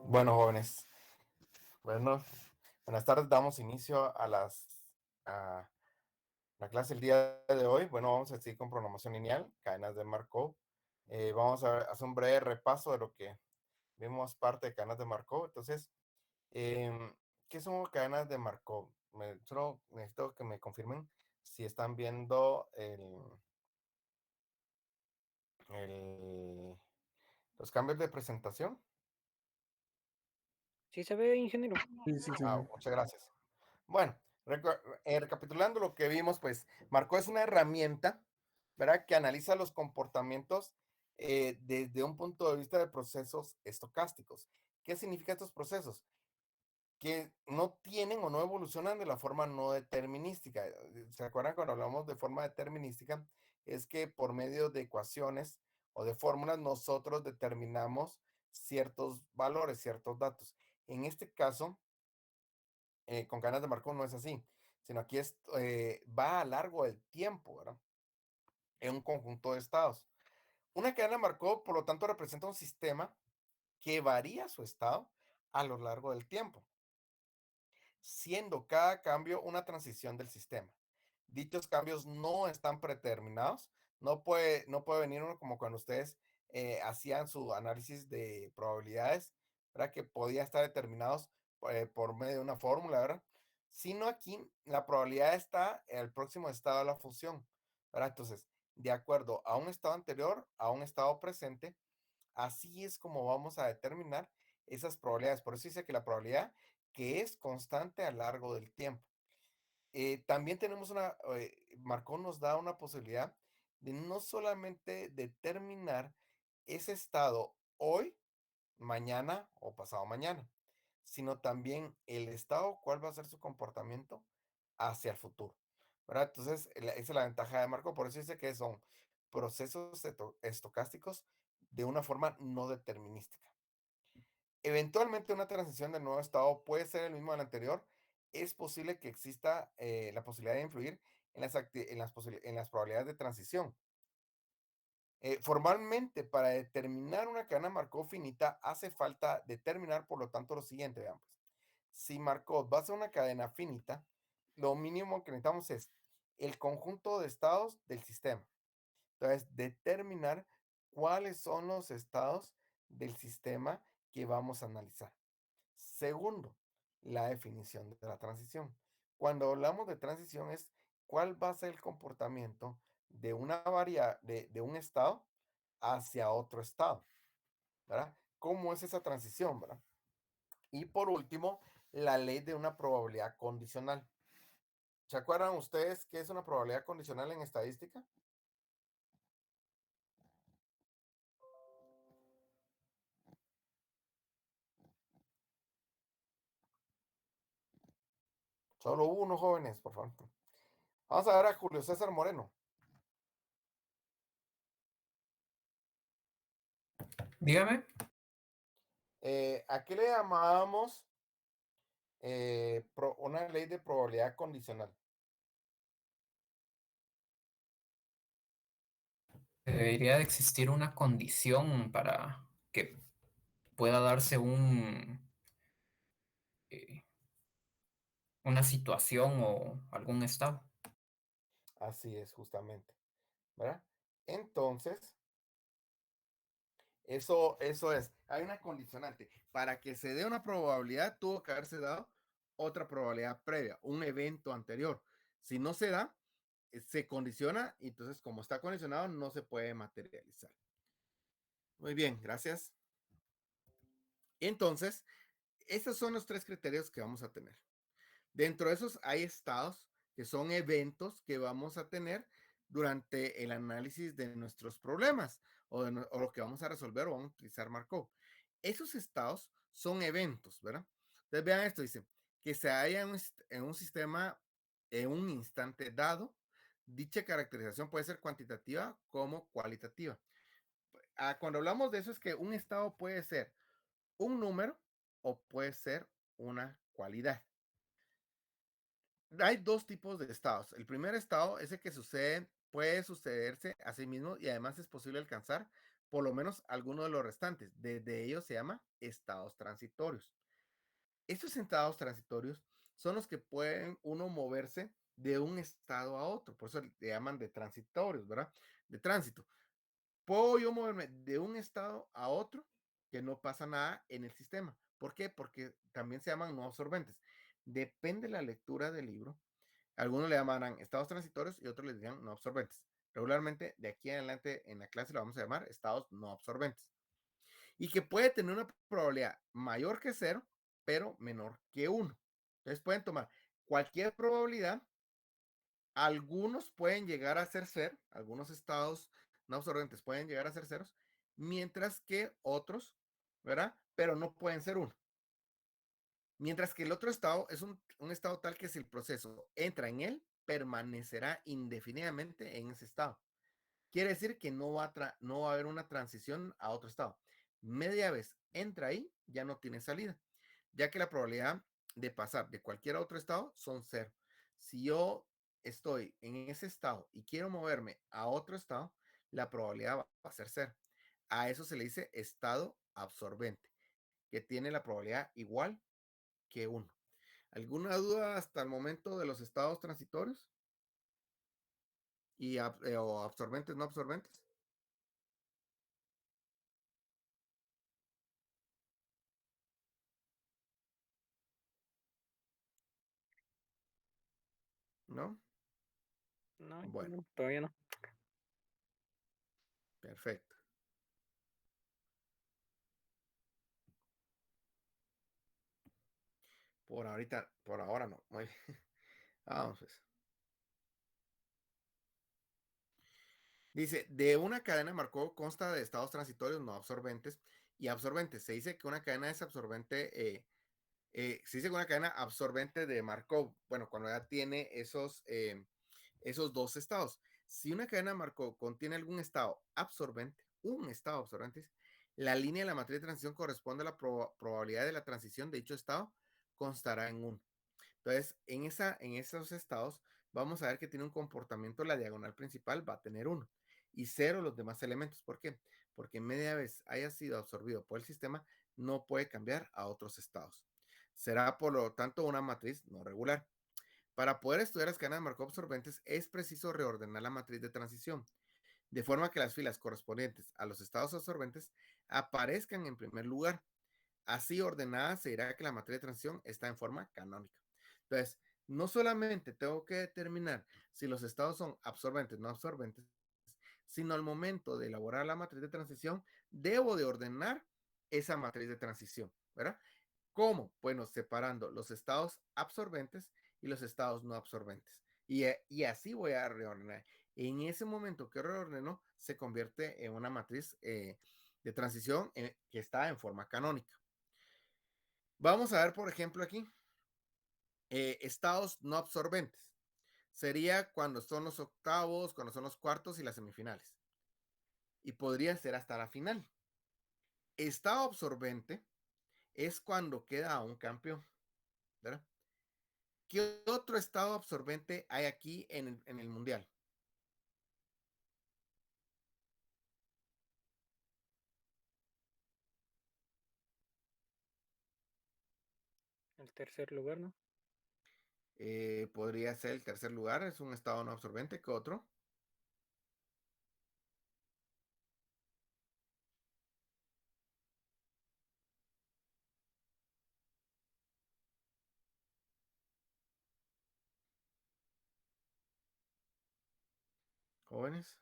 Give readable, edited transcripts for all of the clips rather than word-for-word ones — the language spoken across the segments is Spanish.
Bueno, jóvenes, bueno, buenas tardes. Damos inicio a la clase el día de hoy. Bueno, vamos a seguir con programación lineal, cadenas de Markov. Vamos a hacer un breve repaso de lo que vimos parte de cadenas de Markov. Entonces, ¿qué son cadenas de Markov? Solo necesito que me confirmen si están viendo el- los cambios de presentación. Sí se ve, ingeniero. Sí, sí, se ve. Muchas gracias. Bueno, recapitulando lo que vimos, pues Marco es una herramienta, ¿verdad? Que analiza los comportamientos desde un punto de vista de procesos estocásticos. ¿Qué significan estos procesos? Que no tienen o no evolucionan de la forma no determinística. ¿Se acuerdan cuando hablamos de forma determinística? Es que por medio de ecuaciones o de fórmulas nosotros determinamos ciertos valores, ciertos datos. En este caso, con cadenas de Markov no es así, sino aquí va a largo del tiempo, ¿verdad? En un conjunto de estados. Una cadena de Markov, por lo tanto, representa un sistema que varía su estado a lo largo del tiempo, siendo cada cambio una transición del sistema. Dichos cambios no están predeterminados, no puede venir uno como cuando ustedes hacían su análisis de probabilidades, ¿verdad? Que podía estar determinados por medio de una fórmula, ¿verdad? Sino aquí la probabilidad está en el próximo estado de la función, ¿verdad? Entonces, de acuerdo a un estado anterior, a un estado presente, así es como vamos a determinar esas probabilidades. Por eso dice que la probabilidad que es constante a lo largo del tiempo. También tenemos Marcón nos da una posibilidad de no solamente determinar ese estado hoy, mañana o pasado mañana, sino también el estado, cuál va a ser su comportamiento hacia el futuro, ¿verdad? Entonces, esa es la ventaja de Marco, por eso dice que son procesos estocásticos de una forma no determinística. Eventualmente una transición del nuevo estado puede ser el mismo del anterior. Es posible que exista la posibilidad de influir en las probabilidades de transición. Formalmente, para determinar una cadena Markov finita, hace falta determinar, por lo tanto, lo siguiente, veamos. Pues. Si Markov va a ser una cadena finita, lo mínimo que necesitamos es el conjunto de estados del sistema. Entonces, determinar cuáles son los estados del sistema que vamos a analizar. Segundo, la definición de la transición. Cuando hablamos de transición es cuál va a ser el comportamiento de de un estado hacia otro estado, ¿verdad? ¿Cómo es esa transición, verdad? Y por último, la ley de una probabilidad condicional. ¿Se acuerdan ustedes qué es una probabilidad condicional en estadística? Solo uno, jóvenes, por favor. Vamos a ver a Julio César Moreno. Dígame. ¿A qué le llamábamos una ley de probabilidad condicional? Debería de existir una condición para que pueda darse eh, una situación o algún estado. Así es, justamente, ¿verdad? Entonces, eso es. Hay una condicionante. Para que se dé una probabilidad, tuvo que haberse dado otra probabilidad previa, un evento anterior. Si no se da, se condiciona y entonces, como está condicionado, no se puede materializar. Muy bien, gracias. Entonces, estos son los tres criterios que vamos a tener. Dentro de esos hay estados que son eventos que vamos a tener durante el análisis de nuestros problemas o lo que vamos a resolver o vamos a utilizar Markov. Esos estados son eventos, ¿verdad? Entonces vean esto, dice, que se halla en un sistema en un instante dado. Dicha caracterización puede ser cuantitativa como cualitativa. Cuando hablamos de eso es que un estado puede ser un número o puede ser una cualidad. Hay dos tipos de estados. El primer estado es el que puede sucederse a sí mismo y además es posible alcanzar por lo menos algunos de los restantes. De ellos se llama estados transitorios. Estos estados transitorios son los que pueden uno moverse de un estado a otro, por eso le llaman de transitorios, ¿verdad? De tránsito. Puedo yo moverme de un estado a otro que no pasa nada en el sistema. ¿Por qué? Porque también se llaman no absorbentes. Depende de la lectura del libro. Algunos le llamarán estados transitorios y otros le dirán no absorbentes. Regularmente, de aquí en adelante en la clase lo vamos a llamar estados no absorbentes. Y que puede tener una probabilidad mayor que cero, pero menor que uno. Entonces pueden tomar cualquier probabilidad. Algunos pueden llegar a ser cero, algunos estados no absorbentes pueden llegar a ser ceros, mientras que otros, ¿verdad? Pero no pueden ser uno. Mientras que el otro estado es un estado tal que si el proceso entra en él, permanecerá indefinidamente en ese estado. Quiere decir que no va a haber una transición a otro estado. Media vez entra ahí, ya no tiene salida, ya que la probabilidad de pasar de cualquier otro estado son cero. Si yo estoy en ese estado y quiero moverme a otro estado, la probabilidad va a ser cero. A eso se le dice estado absorbente, que tiene la probabilidad igual que uno. ¿Alguna duda hasta el momento de los estados transitorios y o absorbentes, no absorbentes? ¿No? No, Bueno, no, todavía no. perfecto. Por ahorita, por ahora no. Muy bien. Vamos pues. Dice, de una cadena Markov consta de estados transitorios no absorbentes y absorbentes. Se dice que una cadena es absorbente, se dice que una cadena absorbente de Markov, bueno, cuando ya tiene esos dos estados. Si una cadena Markov contiene algún estado absorbente, un estado absorbente, la línea de la matriz de transición corresponde a la probabilidad de la transición de dicho estado, constará en 1. Entonces, en esos estados, vamos a ver que tiene un comportamiento, la diagonal principal va a tener 1 y 0 los demás elementos. ¿Por qué? Porque media vez haya sido absorbido por el sistema, no puede cambiar a otros estados. Será, por lo tanto, una matriz no regular. Para poder estudiar las cadenas de Markov absorbentes, es preciso reordenar la matriz de transición, de forma que las filas correspondientes a los estados absorbentes aparezcan en primer lugar. Así ordenada se dirá que la matriz de transición está en forma canónica. Entonces, no solamente tengo que determinar si los estados son absorbentes o no absorbentes, sino al momento de elaborar la matriz de transición, debo de ordenar esa matriz de transición, ¿verdad? ¿Cómo? Bueno, separando los estados absorbentes y los estados no absorbentes. Y así voy a reordenar. En ese momento que reordeno, se convierte en una matriz de transición que está en forma canónica. Vamos a ver, por ejemplo, aquí, estados no absorbentes. Sería cuando son los octavos, cuando son los cuartos y las semifinales. Y podría ser hasta la final. Estado absorbente es cuando queda un campeón, ¿verdad? ¿Qué otro estado absorbente hay aquí en el mundial? El tercer lugar, ¿no? Podría ser el tercer lugar, es un estado no absorbente. ¿Qué otro? Jóvenes.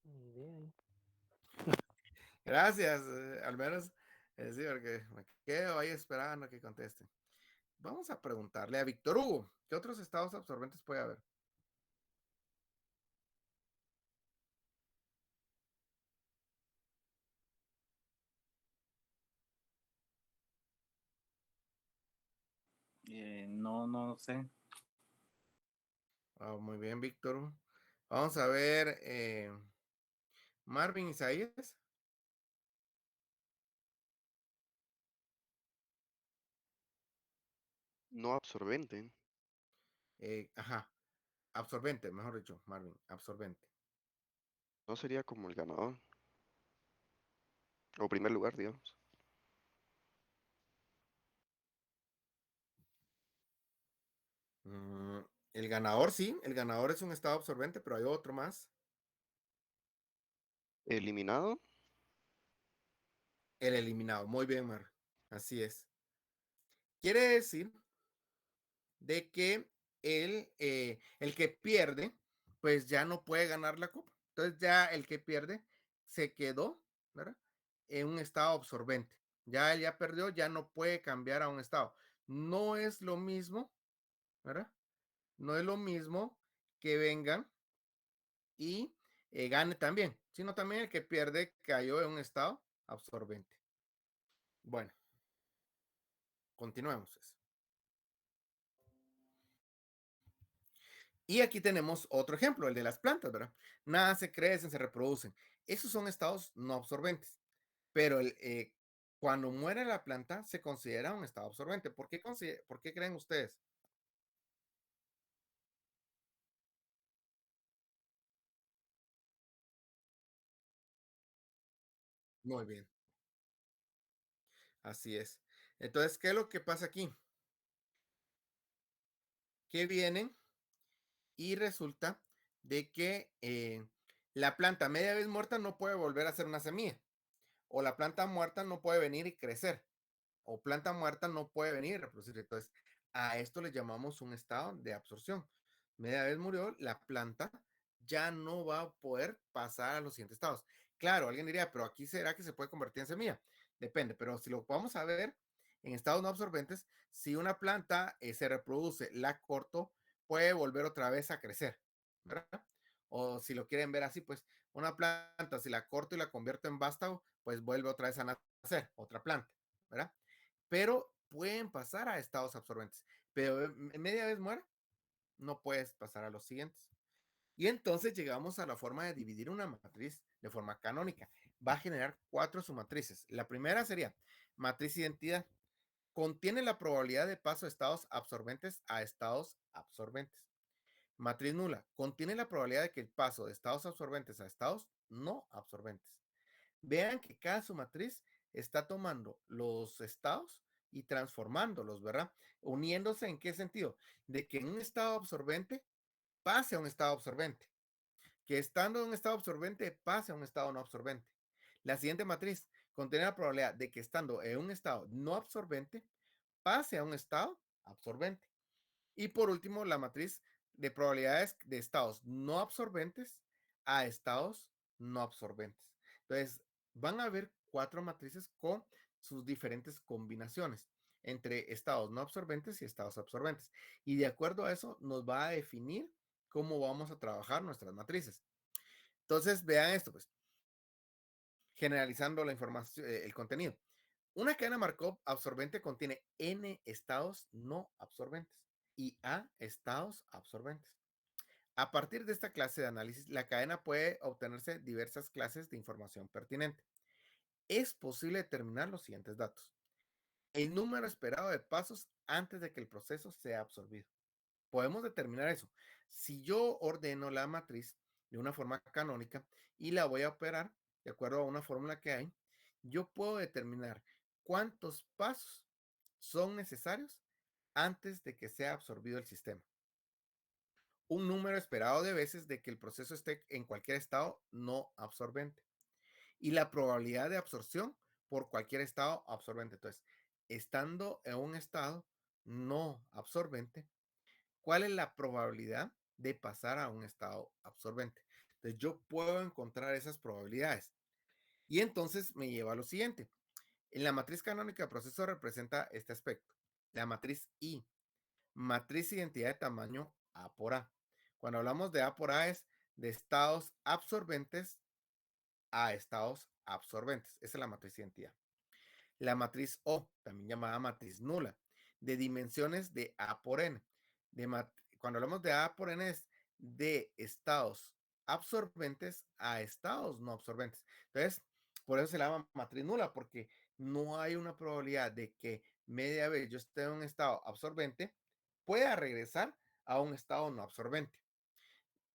Ni idea. Gracias, al menos, sí, porque me quedo ahí esperando que contesten. Vamos a preguntarle a Víctor Hugo, ¿qué otros estados absorbentes puede haber? No, no sé. Muy bien, Víctor. Vamos a ver, Marvin Isaías. No absorbente. Ajá, absorbente, mejor dicho, Marvin, absorbente. No sería como el ganador. O primer lugar, digamos. Mm, el ganador, sí, el ganador es un estado absorbente, pero hay otro más. Eliminado. El eliminado. Muy bien, Mar. Así es. Quiere decir de que el que pierde, pues ya no puede ganar la copa. Entonces ya el que pierde se quedó, ¿verdad? En un estado absorbente. Ya él ya perdió, ya no puede cambiar a un estado. No es lo mismo, ¿verdad? No es lo mismo que vengan y gane también, sino también el que pierde cayó en un estado absorbente. Bueno, continuemos eso. Y aquí tenemos otro ejemplo, el de las plantas, ¿verdad? Nacen, crecen, se reproducen. Esos son estados no absorbentes, pero cuando muere la planta se considera un estado absorbente. ¿Por qué creen ustedes? Muy bien, así es. Entonces, ¿qué es lo que pasa aquí? Que vienen y resulta de que la planta media vez muerta no puede volver a ser una semilla, o la planta muerta no puede venir y crecer, o planta muerta no puede venir y reproducir. Entonces, a esto le llamamos un estado de absorción. Media vez murió, la planta ya no va a poder pasar a los siguientes estados. Claro, alguien diría, pero aquí será que se puede convertir en semilla. Depende, pero si lo vamos a ver en estados no absorbentes, si una planta se reproduce, la corto, puede volver otra vez a crecer, ¿verdad? O si lo quieren ver así, pues una planta, si la corto y la convierto en vástago, pues vuelve otra vez a nacer, otra planta, ¿verdad? Pero pueden pasar a estados absorbentes. Pero media vez muere, no puedes pasar a los siguientes. Y entonces llegamos a la forma de dividir una matriz de forma canónica. Va a generar 4 submatrices. La primera sería matriz identidad. Contiene la probabilidad de paso de estados absorbentes a estados absorbentes. Matriz nula. Contiene la probabilidad de que el paso de estados absorbentes a estados no absorbentes. Vean que cada submatriz está tomando los estados y transformándolos, ¿verdad? Uniéndose en qué sentido? De que en un estado absorbente pase a un estado absorbente, que estando en un estado absorbente pase a un estado no absorbente. La siguiente matriz contiene la probabilidad de que estando en un estado no absorbente pase a un estado absorbente. Y por último, la matriz de probabilidades de estados no absorbentes a estados no absorbentes. Entonces, van a haber 4 matrices con sus diferentes combinaciones entre estados no absorbentes y estados absorbentes. Y de acuerdo a eso, nos va a definir cómo vamos a trabajar nuestras matrices. Entonces, vean esto, pues, generalizando la información, el contenido. Una cadena Markov absorbente contiene n estados no absorbentes y a estados absorbentes. A partir de esta clase de análisis, la cadena puede obtenerse diversas clases de información pertinente. Es posible determinar los siguientes datos. El número esperado de pasos antes de que el proceso sea absorbido. Podemos determinar eso. Si yo ordeno la matriz de una forma canónica y la voy a operar de acuerdo a una fórmula que hay, yo puedo determinar cuántos pasos son necesarios antes de que sea absorbido el sistema. Un número esperado de veces de que el proceso esté en cualquier estado no absorbente y la probabilidad de absorción por cualquier estado absorbente. Entonces, estando en un estado no absorbente, ¿cuál es la probabilidad de pasar a un estado absorbente? Entonces, yo puedo encontrar esas probabilidades. Y entonces me lleva a lo siguiente. En la matriz canónica de proceso representa este aspecto. La matriz I, matriz identidad de tamaño A por A. Cuando hablamos de A por A es de estados absorbentes a estados absorbentes. Esa es la matriz identidad. La matriz O, también llamada matriz nula, de dimensiones de A por N. cuando hablamos de A por N es de estados absorbentes a estados no absorbentes. Entonces, por eso se llama matriz nula, porque no hay una probabilidad de que media vez yo esté en un estado absorbente pueda regresar a un estado no absorbente.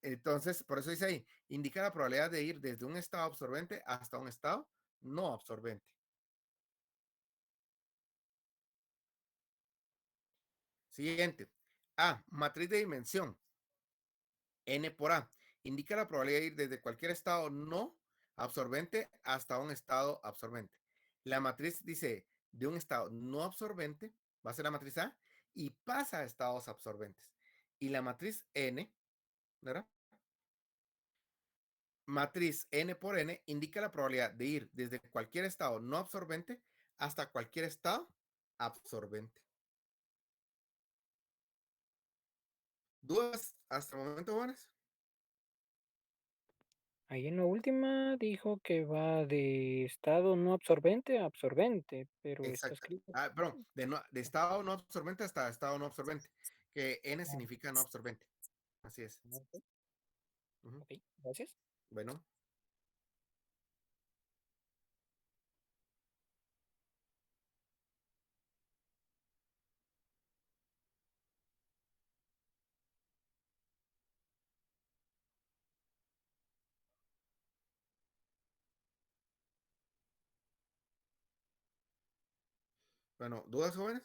Entonces, por eso dice ahí, indica la probabilidad de ir desde un estado absorbente hasta un estado no absorbente. Siguiente. A, matriz de dimensión. N por A. Indica la probabilidad de ir desde cualquier estado no absorbente hasta un estado absorbente. La matriz dice de un estado no absorbente, va a ser la matriz A, y pasa a estados absorbentes. Y la matriz N, ¿verdad? Matriz N por N indica la probabilidad de ir desde cualquier estado no absorbente hasta cualquier estado absorbente. ¿Dudas hasta el momento, Juanes? Ahí en la última dijo que va de estado no absorbente a absorbente, pero está Exacto. escrito. Perdón, de estado no absorbente hasta estado no absorbente, que N significa no absorbente. Así es. Ok, Ujú. ok, gracias. Bueno, bueno, ¿dudas, jóvenes?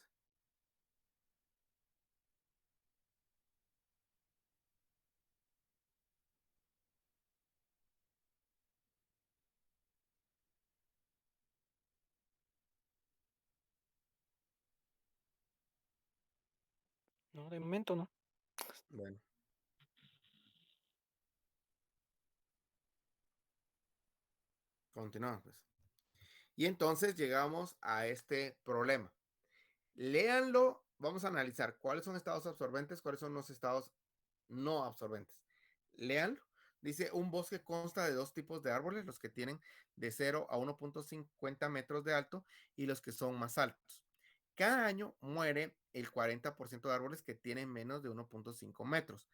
No, de momento no. Bueno, continuamos, pues. Y entonces llegamos a este problema. Léanlo, vamos a analizar cuáles son estados absorbentes, cuáles son los estados no absorbentes. Léanlo. Dice, un bosque consta de dos tipos de árboles, los que tienen de 0 a 1.50 metros de alto y los que son más altos. Cada año muere el 40% de árboles que tienen menos de 1.5 metros.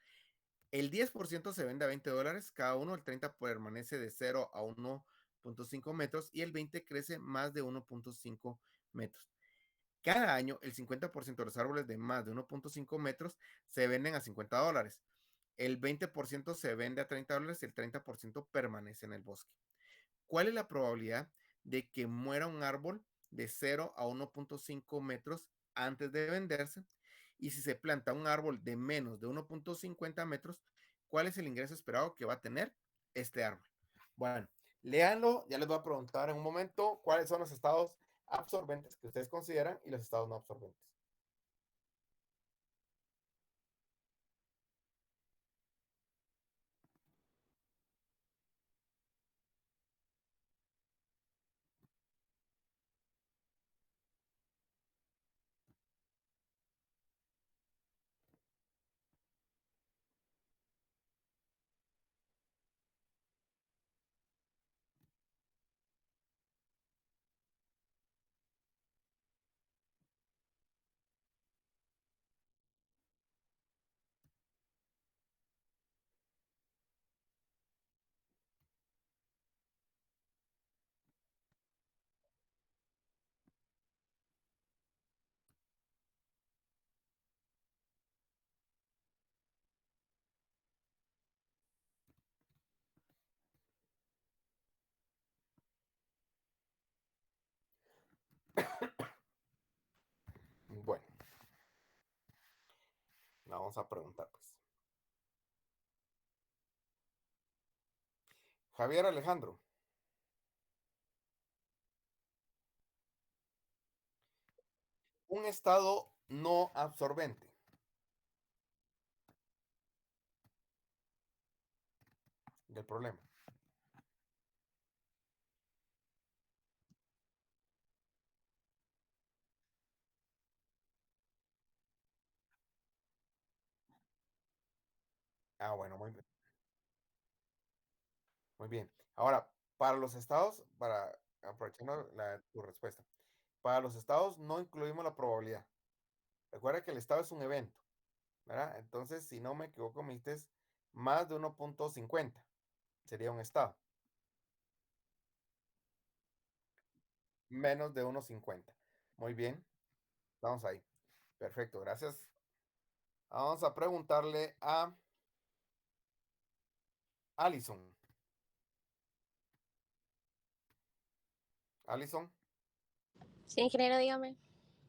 El 10% se vende a $20 cada uno, el 30% permanece de 0 a 1.5 metros y el 20% crece más de 1.5 metros. Cada año, el 50% de los árboles de más de 1.5 metros se venden a $50. El 20% se vende a $30 y el 30% permanece en el bosque. ¿Cuál es la probabilidad de que muera un árbol de 0 a 1.5 metros antes de venderse? Y si se planta un árbol de menos de 1.50 metros, ¿cuál es el ingreso esperado que va a tener este árbol? Bueno, léanlo, ya les voy a preguntar en un momento cuáles son los estados absorbentes que ustedes consideran y los estados no absorbentes. Bueno, vamos a preguntar pues. Javier Alejandro, un estado no absorbente del problema. Bueno, muy bien. Muy bien. Ahora, para los estados, para aprovechando tu respuesta, para los estados no incluimos la probabilidad. Recuerda que el estado es un evento. ¿verdad? Entonces, si no me equivoco, me diste más de 1.50. Sería un estado. Menos de 1.50. Muy bien. Vamos ahí. Perfecto, gracias. Vamos a preguntarle a Allison. Allison, Sí, ingeniero, dígame.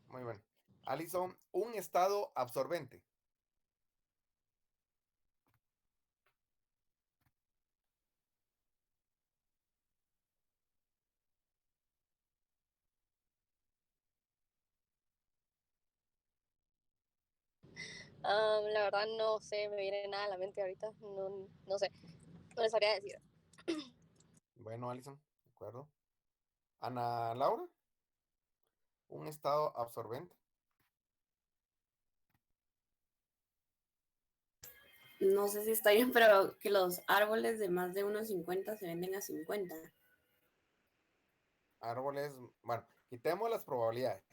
muy bueno. Allison, un estado absorbente. La verdad no sé, me viene nada a la mente ahorita. No, no sé. No les sabría decir. Bueno, Allison, de acuerdo. Ana Laura, un estado absorbente. No sé si está bien, pero que los árboles de más de 1,50 se venden a 50. Árboles, bueno, quitemos las probabilidades.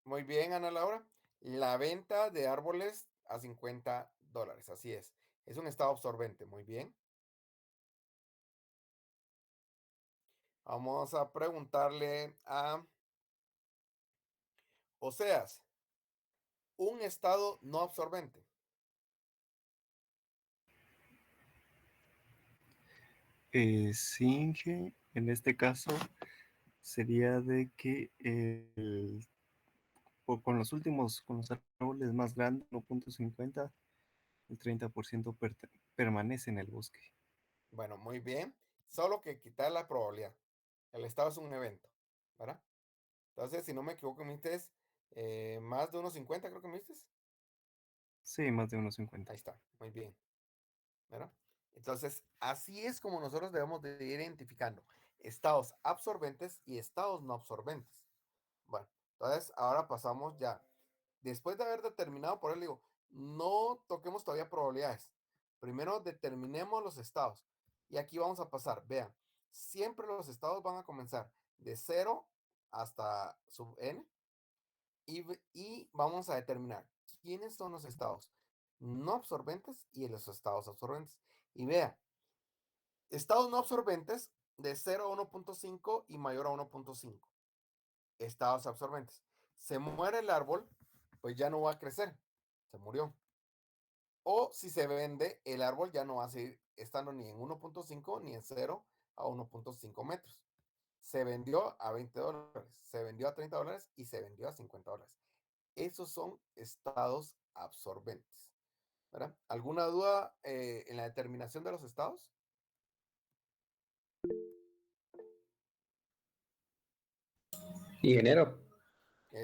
Muy bien, Ana Laura. La venta de árboles a $50, así es. Es un estado absorbente, muy bien. Vamos a preguntarle a Oseas, un estado no absorbente. Sí, en este caso sería de que con los árboles más grandes, 1.50, el 30% permanece en el bosque. Bueno, muy bien. Solo que quitar la probabilidad. El estado es un evento, ¿verdad? Entonces, si no me equivoco, me diste más de 1.50, creo que me diste. Sí, más de 1.50. Ahí está, muy bien, ¿verdad? Entonces, así es como nosotros debemos de ir identificando estados absorbentes y estados no absorbentes. Bueno, entonces ahora pasamos ya. Después de haber determinado, por eso le digo, no toquemos todavía probabilidades. Primero determinemos los estados. Y aquí vamos a pasar, vean, siempre los estados van a comenzar de 0 hasta sub n y vamos a determinar quiénes son los estados no absorbentes y los estados absorbentes. Y vea, estados no absorbentes de 0 a 1.5 y mayor a 1.5. Estados absorbentes. Se muere el árbol, pues ya no va a crecer. Se murió. O si se vende, el árbol ya no va a seguir estando ni en 1.5 ni en 0 a 1.5 metros. Se vendió a $20, se vendió a $30 y se vendió a $50. Esos son estados absorbentes, ¿verdad? ¿Alguna duda en la determinación de los estados? Ingeniero,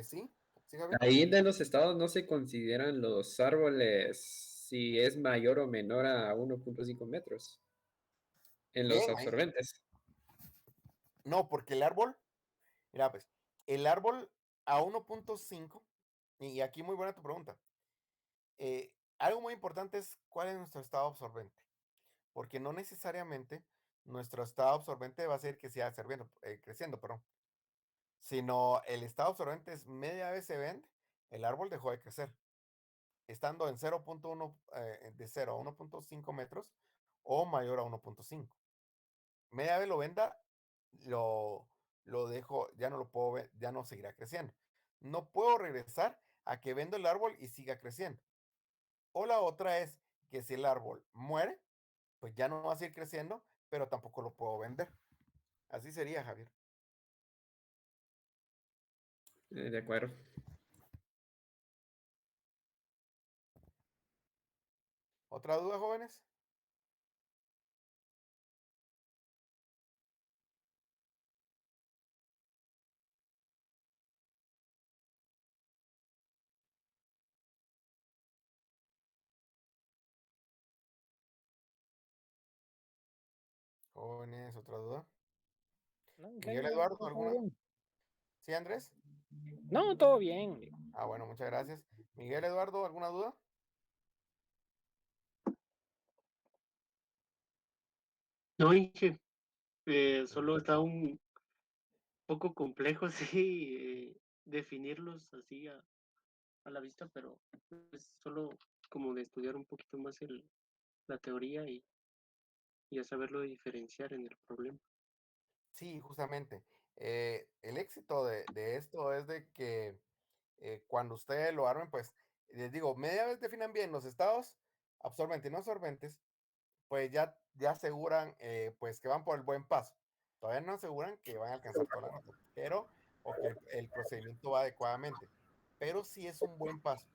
Sí, sí, Javier. ahí de los estados no se consideran los árboles si es mayor o menor a 1.5 metros en los Bien, ahí. absorbentes. No, porque el árbol, mira, pues, el árbol a 1.5, y aquí muy buena tu pregunta. Algo muy importante es cuál es nuestro estado absorbente, porque no necesariamente nuestro estado absorbente va a ser que siga creciendo, perdón, sino el estado absorbente es media vez se vende, el árbol dejó de crecer, estando en 0.1, de 0 a 1.5 metros o mayor a 1.5. Media vez lo venda, lo, lo dejo, ya no lo puedo ver, ya no seguirá creciendo. No puedo regresar a que vendo el árbol y siga creciendo. O la otra es que si el árbol muere, pues ya no va a seguir creciendo, pero tampoco lo puedo vender. Así sería, Javier. De acuerdo. ¿Otra duda, jóvenes? Jóvenes, ¿otra duda? No, Miguel ingeniero, Eduardo, todo ¿alguna? bien. ¿Sí, Andrés? No, todo bien. Ah, bueno, muchas gracias. Miguel Eduardo, ¿alguna duda? No, Inge, solo está un poco complejo, sí, definirlos así a la vista, pero es solo como de estudiar un poquito más la teoría y a saberlo diferenciar en el problema. Sí, justamente. El éxito de esto es de que cuando ustedes lo armen, pues les digo, media vez definan bien los estados absorbentes y no absorbentes, pues ya aseguran pues que van por el buen paso. Todavía no aseguran que van a alcanzar toda la nota, pero o que el procedimiento va adecuadamente. Pero sí es un buen paso.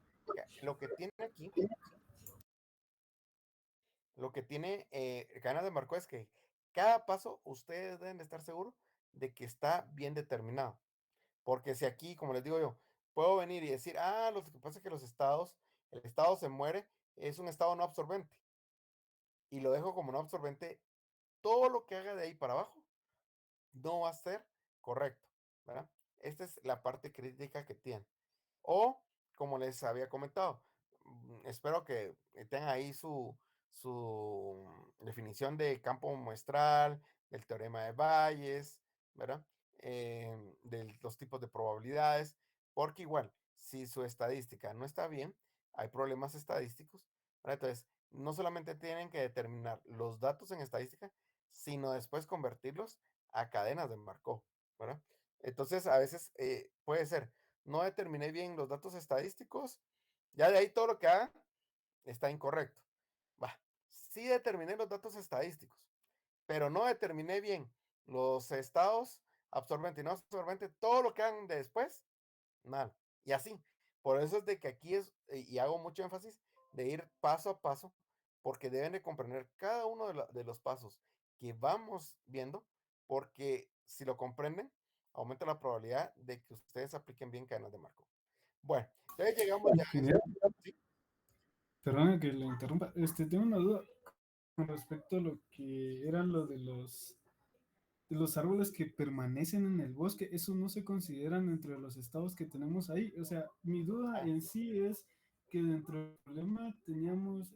Lo que tiene aquí, lo que tiene Ganas de Marco es que cada paso ustedes deben de estar seguros de que está bien determinado. Porque si aquí, como les digo yo, puedo venir y decir, lo que pasa es que el estado se muere, es un estado no absorbente. Y lo dejo como no absorbente, todo lo que haga de ahí para abajo no va a ser correcto, ¿verdad? Esta es la parte crítica que tiene. O, como les había comentado, espero que tengan ahí su definición de campo muestral, del teorema de Bayes, ¿verdad? De los tipos de probabilidades, porque igual, si su estadística no está bien, hay problemas estadísticos, ¿verdad? Entonces, no solamente tienen que determinar los datos en estadística, sino después convertirlos a cadenas de Markov, ¿verdad? Entonces, a veces puede ser, no determiné bien los datos estadísticos, ya de ahí todo lo que haga está incorrecto. Va, sí determiné los datos estadísticos, pero no determiné bien los estados absorbente y no absorbente, todo lo que hagan de después, mal. Y así. Por eso es de que aquí y hago mucho énfasis, de ir paso a paso, porque deben de comprender cada uno de los pasos que vamos viendo, porque si lo comprenden, aumenta la probabilidad de que ustedes apliquen bien cadenas de Markov. Bueno, entonces llegamos ya a Ingeniero, ¿sí? perdona que le interrumpa. Tengo una duda con respecto a lo que eran lo de los árboles que permanecen en el bosque. Eso no se consideran dentro de los estados que tenemos ahí. O sea, mi duda en sí es que dentro del problema teníamos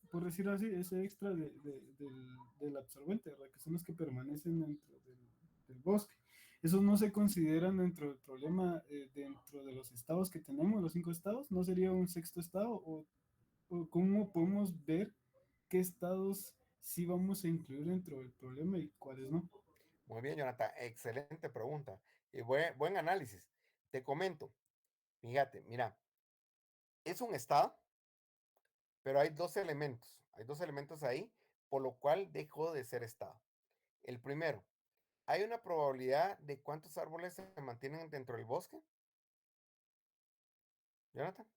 por decirlo así, ese extra del absorbente, ¿verdad? Que son los que permanecen dentro del bosque. ¿Esos no se consideran dentro del problema, dentro de los estados que tenemos, los 5 estados? ¿No sería un sexto estado? ¿O cómo podemos ver qué estados sí vamos a incluir dentro del problema y cuáles no? Muy bien, Jonathan, excelente pregunta y buen análisis. Te comento, fíjate, mira, es un estado, pero hay dos elementos ahí, por lo cual dejó de ser estado. El primero, ¿hay una probabilidad de cuántos árboles se mantienen dentro del bosque? Jonathan.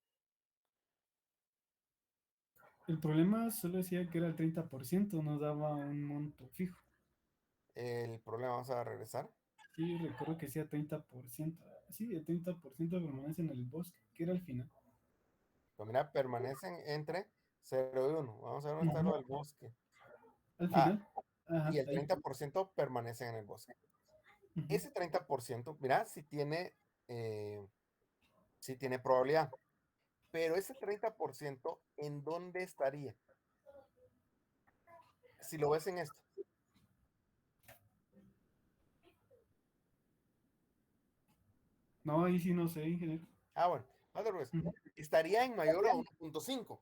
El problema solo decía que era el 30%, no daba un monto fijo. El problema, vamos a regresar. Sí, recuerdo que decía 30%. Sí, el 30% permanece en el bosque, que era el final. Pues mira, permanecen entre 0 y 1. Vamos a ver dónde está lo del bosque. Al Ah, final. Ajá, y el ahí. 30% permanecen en el bosque. Ujú. Ese 30%, mira, sí tiene probabilidad. Pero ese 30%, ¿en dónde estaría? Si lo ves en esto. No, ahí sí no sé, ingeniero. Bueno, otro vez. Ujú. Estaría en mayor a 1.5.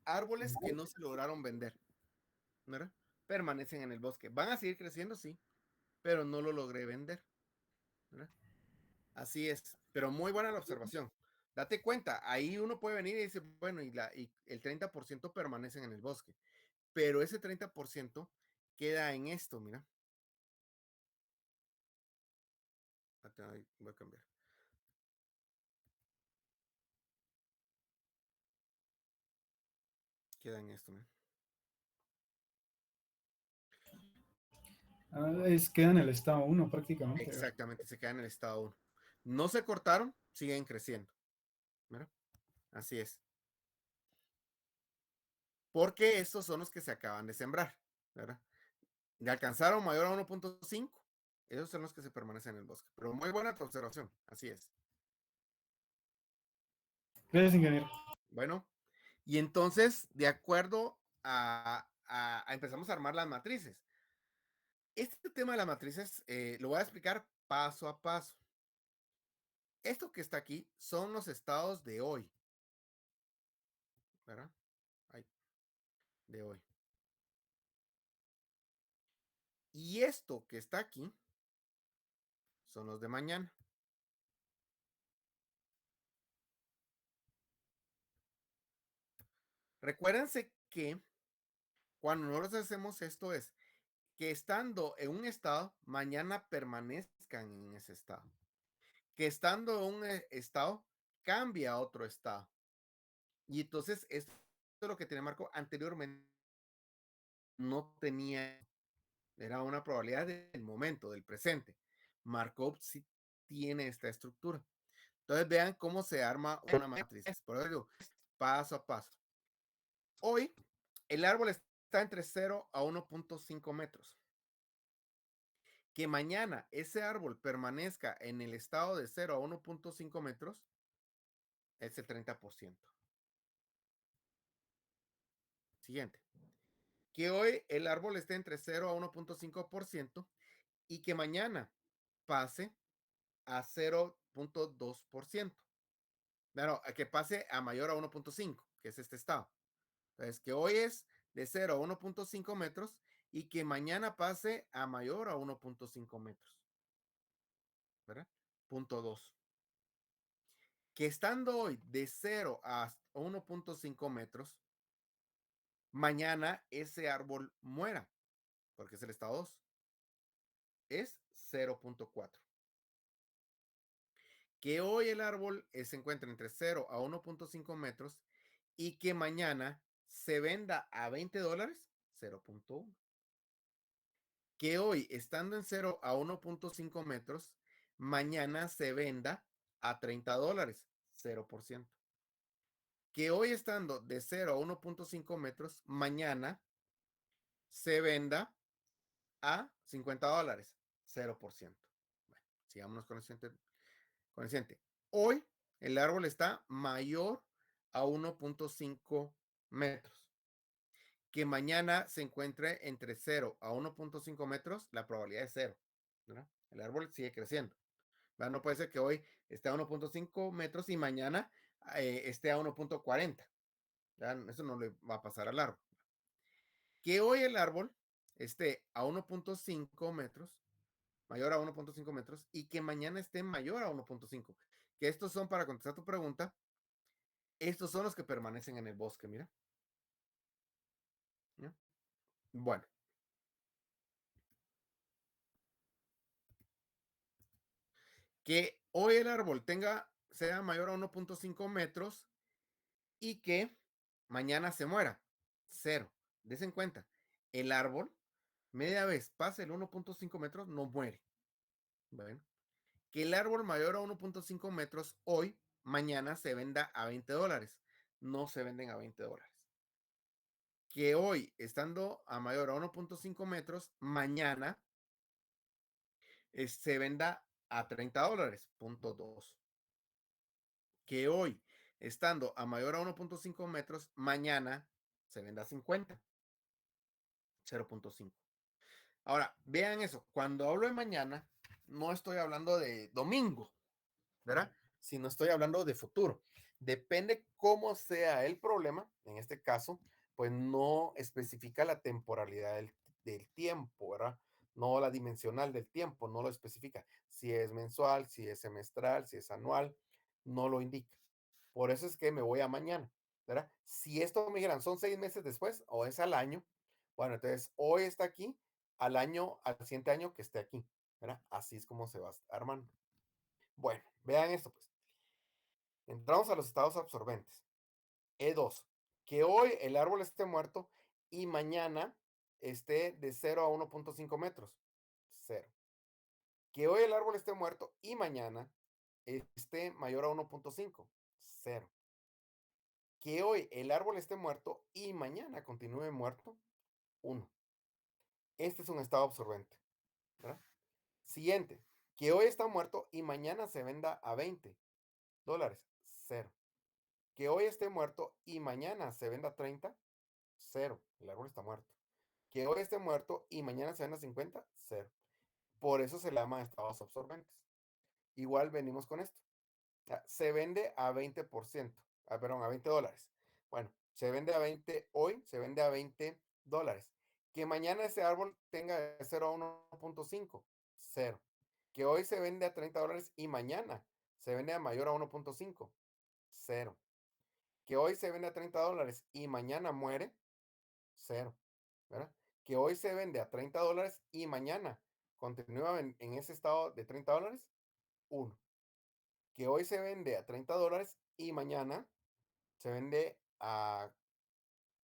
Árboles que no se lograron vender, ¿verdad? Permanecen en el bosque. Van a seguir creciendo, sí, pero no lo logré vender, ¿verdad? Así es, pero muy buena la observación. Date cuenta, ahí uno puede venir y decir, bueno, y el 30% permanecen en el bosque, pero ese 30% queda en esto, mira. Ahí voy a cambiar. Queda en esto, mira. Queda en el estado 1 prácticamente. Exactamente, se queda en el estado 1. No se cortaron, siguen creciendo. ¿Verdad? Así es. Porque estos son los que se acaban de sembrar, ¿verdad? Y alcanzaron mayor a 1.5. Esos son los que se permanecen en el bosque. Pero muy buena tu observación, así es. Gracias, ingeniero. Bueno, y entonces, de acuerdo empezamos a armar las matrices. Este tema de las matrices lo voy a explicar paso a paso. Esto que está aquí son los estados de hoy, ¿verdad? Ay, de hoy. Y esto que está aquí son los de mañana. Recuérdense que cuando nosotros hacemos esto es que estando en un estado, mañana permanezcan en ese estado. Que estando en un estado, cambia a otro estado. Y entonces esto es lo que tiene Marco anteriormente. No tenía, era una probabilidad del momento, del presente. Markov sí tiene esta estructura. Entonces vean cómo se arma una matriz. Por eso digo, paso a paso. Hoy el árbol está entre 0 a 1.5 metros. Que mañana ese árbol permanezca en el estado de 0 a 1.5 metros es el 30%. Siguiente. Que hoy el árbol esté entre 0 a 1.5% y que mañana pase a 0.2%. Bueno, que pase a mayor a 1.5, que es este estado. Entonces, que hoy es de 0 a 1.5 metros y que mañana pase a mayor a 1.5 metros. ¿Verdad? Punto 2. Que estando hoy de 0 a 1.5 metros, mañana ese árbol muera, porque es el estado 2. Es 0.4. Que hoy el árbol se encuentra entre 0 a 1.5 metros y que mañana se venda a $20, 0.1. Que hoy, estando en 0 a 1.5 metros, mañana se venda a $30, 0%. Que hoy, estando de 0 a 1.5 metros, mañana se venda a $50, 0%. Bueno, sigámonos con el siguiente. Hoy el árbol está mayor a 1.5 metros. Que mañana se encuentre entre 0 a 1.5 metros, la probabilidad es 0. ¿Verdad? El árbol sigue creciendo. ¿Verdad? No puede ser que hoy esté a 1.5 metros y mañana esté a 1.40. Eso no le va a pasar al árbol. Que hoy el árbol esté a 1.5 metros, mayor a 1.5 metros, y que mañana esté mayor a 1.5. Que estos son, para contestar tu pregunta, estos son los que permanecen en el bosque, mira. ¿Ya? Bueno. Que hoy el árbol sea mayor a 1.5 metros y que mañana se muera. 0. Desen cuenta, el árbol, media vez pase el 1.5 metros, no muere. Bueno, que el árbol mayor a 1.5 metros hoy, mañana se venda a $20. No se venden a $20. Que hoy, estando a mayor a 1.5 metros, mañana se venda a $30, punto 2. Que hoy, estando a mayor a 1.5 metros, mañana se venda a 50, 0.5. Ahora, vean eso. Cuando hablo de mañana, no estoy hablando de domingo, ¿verdad? Sino estoy hablando de futuro. Depende cómo sea el problema. En este caso, pues no especifica la temporalidad del tiempo, ¿verdad? No la dimensional del tiempo, no lo especifica. Si es mensual, si es semestral, si es anual, no lo indica. Por eso es que me voy a mañana, ¿verdad? Si esto me dijeran son 6 meses después o es al año, bueno, entonces hoy está aquí, al año, al siguiente año que esté aquí, ¿verdad? Así es como se va armando. Bueno, vean esto pues. Entramos a los estados absorbentes. E2, que hoy el árbol esté muerto y mañana esté de 0 a 1.5 metros. 0. Que hoy el árbol esté muerto y mañana esté mayor a 1.5. 0. Que hoy el árbol esté muerto y mañana continúe muerto. 1. Este es un estado absorbente, ¿verdad? Siguiente, que hoy está muerto y mañana se venda a $20. 0. Que hoy esté muerto y mañana se venda a 30. 0. El árbol está muerto. Que hoy esté muerto y mañana se venda a 50. 0. Por eso se le llama estados absorbentes. Igual venimos con esto. Se vende a 20%, perdón, a $20. Bueno, se vende a 20 hoy, se vende a $20. Que mañana ese árbol tenga de 0 a 1.5, 0. Que hoy se vende a $30 y mañana se vende a mayor a 1.5, 0. Que hoy se vende a $30 y mañana muere, 0. ¿Verdad? Que hoy se vende a $30 y mañana continúa en ese estado de $30, 1. Que hoy se vende a $30 y mañana se vende a,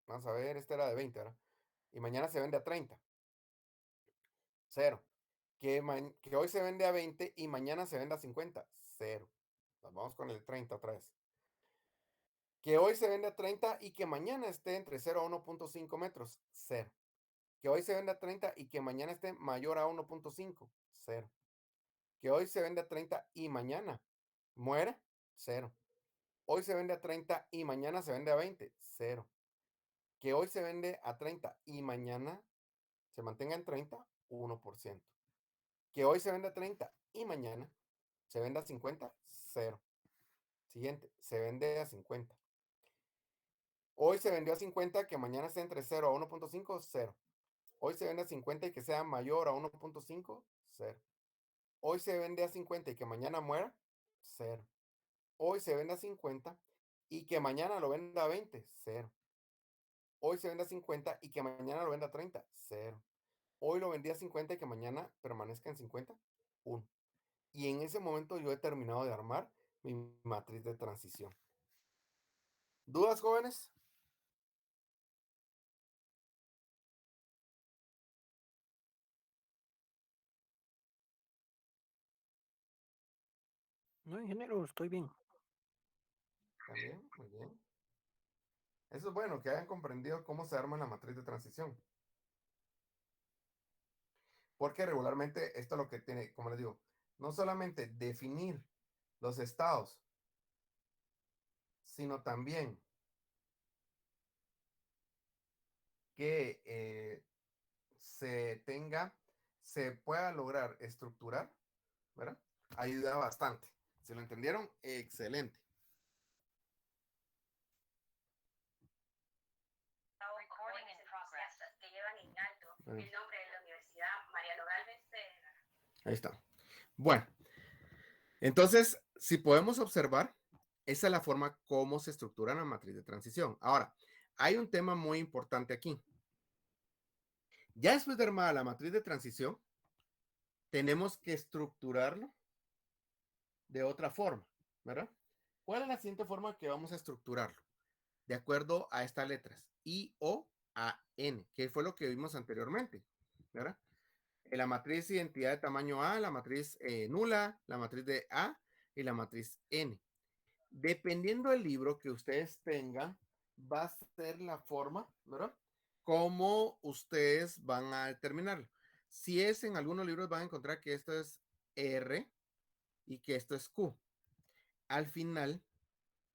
vamos a ver, este era de 20, ¿verdad? Y mañana se vende a 30, 0. Que hoy se vende a 20 y mañana se vende a 50, 0. Vamos con el 30 otra vez. Que hoy se vende a 30 y que mañana esté entre 0 a 1.5 metros, 0. Que hoy se vende a 30 y que mañana esté mayor a 1.5, 0. Que hoy se vende a 30 y mañana muera, 0. Hoy se vende a 30 y mañana se vende a 20, 0. Que hoy se vende a 30 y mañana se mantenga en 30, 1%. Que hoy se vende a 30 y mañana se vende a 50, 0. Siguiente, se vende a 50. Hoy se vendió a 50, que mañana esté entre 0 a 1.5, 0. Hoy se vende a 50 y que sea mayor a 1.5, 0. Hoy se vende a 50 y que mañana muera, 0. Hoy se vende a 50 y que mañana lo venda a 20, 0. Hoy se vende a 50 y que mañana lo venda a 30, 0. Hoy lo vendí a 50 y que mañana permanezca en 50, 1. Y en ese momento yo he terminado de armar mi matriz de transición. ¿Dudas, jóvenes? No, ingeniero, estoy bien. También, muy bien. Eso es bueno, que hayan comprendido cómo se arma la matriz de transición. Porque regularmente esto es lo que tiene, como les digo, no solamente definir los estados, sino también que se pueda lograr estructurar, ¿verdad? Ayuda bastante. ¿Se lo entendieron? Excelente. Que llevan en alto el nombre de la Universidad Mariano Galvez. Ahí está. Bueno, entonces, si podemos observar, esa es la forma como se estructura la matriz de transición. Ahora, hay un tema muy importante aquí. Ya después de armada la matriz de transición, tenemos que estructurarlo de otra forma, ¿verdad? ¿Cuál es la siguiente forma que vamos a estructurarlo? De acuerdo a estas letras, I, O, A, N, que fue lo que vimos anteriormente, ¿verdad? La matriz identidad de tamaño A, la matriz nula, la matriz de A y la matriz N. Dependiendo del libro que ustedes tengan, va a ser la forma, ¿verdad? Cómo ustedes van a determinarlo. Si es en algunos libros van a encontrar que esto es R y que esto es Q. Al final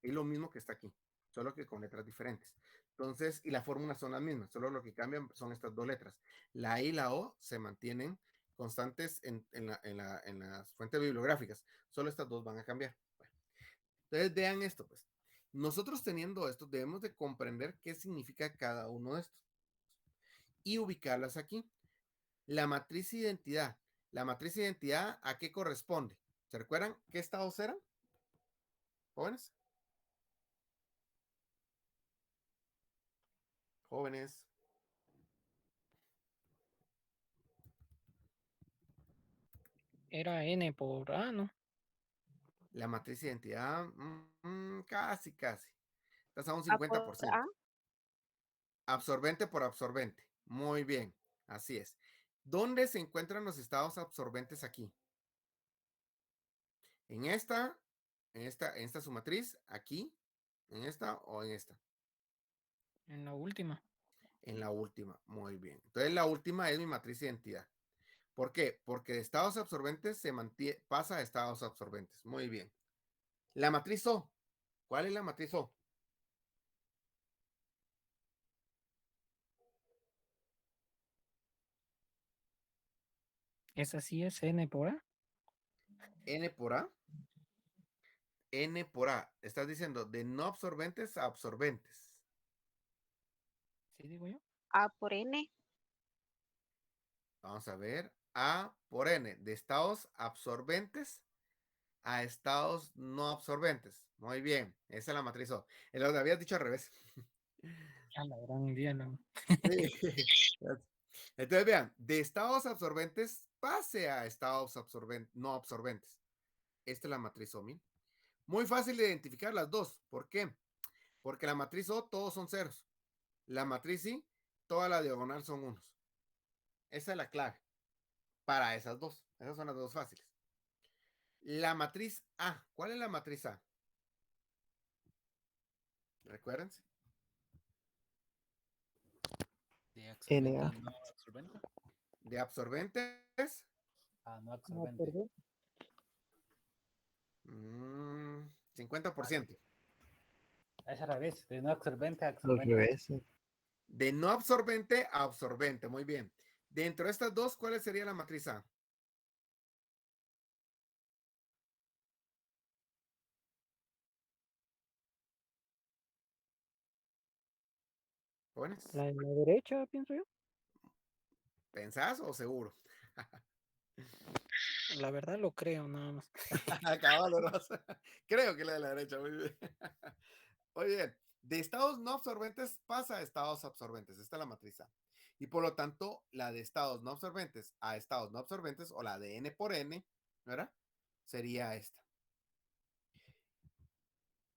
es lo mismo que está aquí, solo que con letras diferentes. Entonces, y las fórmulas son las mismas, solo lo que cambian son estas dos letras. La I y la O se mantienen constantes en las fuentes bibliográficas, solo estas dos van a cambiar. Bueno, entonces vean esto, pues. Nosotros teniendo esto, debemos de comprender qué significa cada uno de estos y ubicarlas aquí. La matriz identidad. La matriz identidad, ¿a qué corresponde? ¿Se recuerdan qué estados eran? Jóvenes. Jóvenes. Era N por A, ¿no? La matriz de identidad, casi. Estás a un A por 50%. A. Absorbente por absorbente. Muy bien, así es. ¿Dónde se encuentran los estados absorbentes aquí? En esta su matriz, aquí, en esta o en esta. En la última. En la última, muy bien. Entonces la última es mi matriz de identidad. ¿Por qué? Porque de estados absorbentes pasa a estados absorbentes. Muy bien. La matriz O. ¿Cuál es la matriz O? ¿Esa sí es N por A? N por A. N por A. Estás diciendo de no absorbentes a absorbentes. ¿Sí digo yo? A por N. Vamos a ver. A por N. De estados absorbentes a estados no absorbentes. Muy bien. Esa es la matriz O. Lo habías dicho al revés. A la gran día, no. Sí. Entonces, vean, de estados absorbentes pase a estados no absorbentes. Esta es la matriz O. Muy fácil de identificar las dos. ¿Por qué? Porque la matriz O todos son ceros. La matriz I, toda la diagonal son unos. Esa es la clave para esas dos. Esas son las dos fáciles. La matriz A. ¿Cuál es la matriz A? Recuérdense. De absorbente NA. a no absorbente. De absorbentes A no No, absorbente. perdón. 50%. Es al revés. De no absorbente a Al absorbente. revés. De no absorbente a absorbente. Muy bien. Dentro de estas dos, ¿cuál sería la matriz A? ¿Jóvenes? La de la derecha, pienso yo. ¿Pensás o seguro? La verdad lo creo, nada más. Acabalo, Rosa. Creo que la de la derecha, muy bien. Oye, de estados no absorbentes pasa a estados absorbentes. Esta es la matriz A. Y por lo tanto, la de estados no absorbentes a estados no absorbentes, o la de N por N, ¿verdad? Sería esta.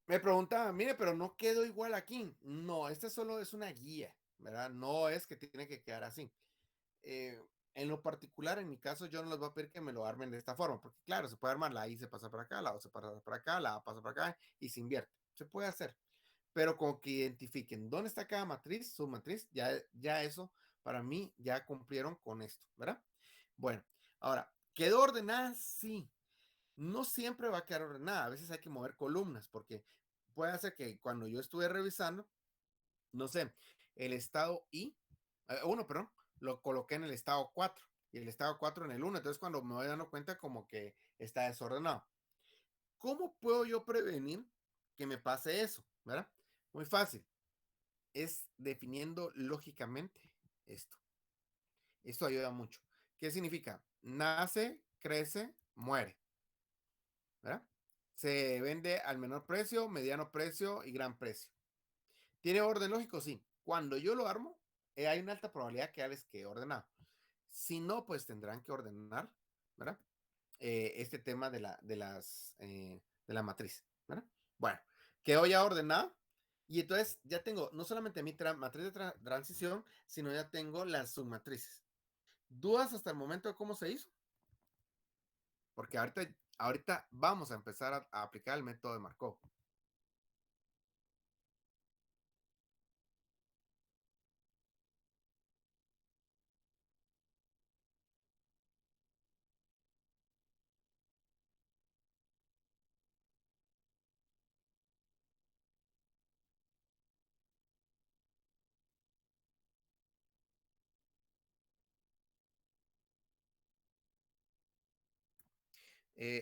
Me preguntaba, mire, pero no quedó igual aquí. No, esta solo es una guía, ¿verdad? No es que tiene que quedar así. En lo particular, en mi caso, yo no les voy a pedir que me lo armen de esta forma, porque claro, se puede armar, la I se pasa para acá, la O se pasa para acá, la A pasa para acá y se invierte. Se puede hacer, pero con que identifiquen dónde está cada matriz, su matriz, ya eso, para mí, ya cumplieron con esto, ¿verdad? Bueno, ahora, ¿quedó ordenada? Sí. No siempre va a quedar ordenada, a veces hay que mover columnas, porque puede hacer que cuando yo estuve revisando, no sé, el estado perdón, lo coloqué en el estado 4 y el estado 4 en el 1, entonces cuando me voy dando cuenta como que está desordenado. ¿Cómo puedo yo prevenir que me pase eso? ¿Verdad? Muy fácil. Es definiendo lógicamente esto. Esto ayuda mucho. ¿Qué significa? Nace, crece, muere. ¿Verdad? Se vende al menor precio, mediano precio y gran precio. ¿Tiene orden lógico? Sí. Cuando yo lo armo, hay una alta probabilidad que ya les quede ordenado. Si no, pues tendrán que ordenar, ¿verdad? Este tema de la matriz, ¿verdad? Bueno, quedó ya ordenado. Y entonces ya tengo no solamente mi matriz de transición, sino ya tengo las submatrices. ¿Dudas hasta el momento de cómo se hizo? Porque ahorita vamos a empezar a aplicar el método de Markov.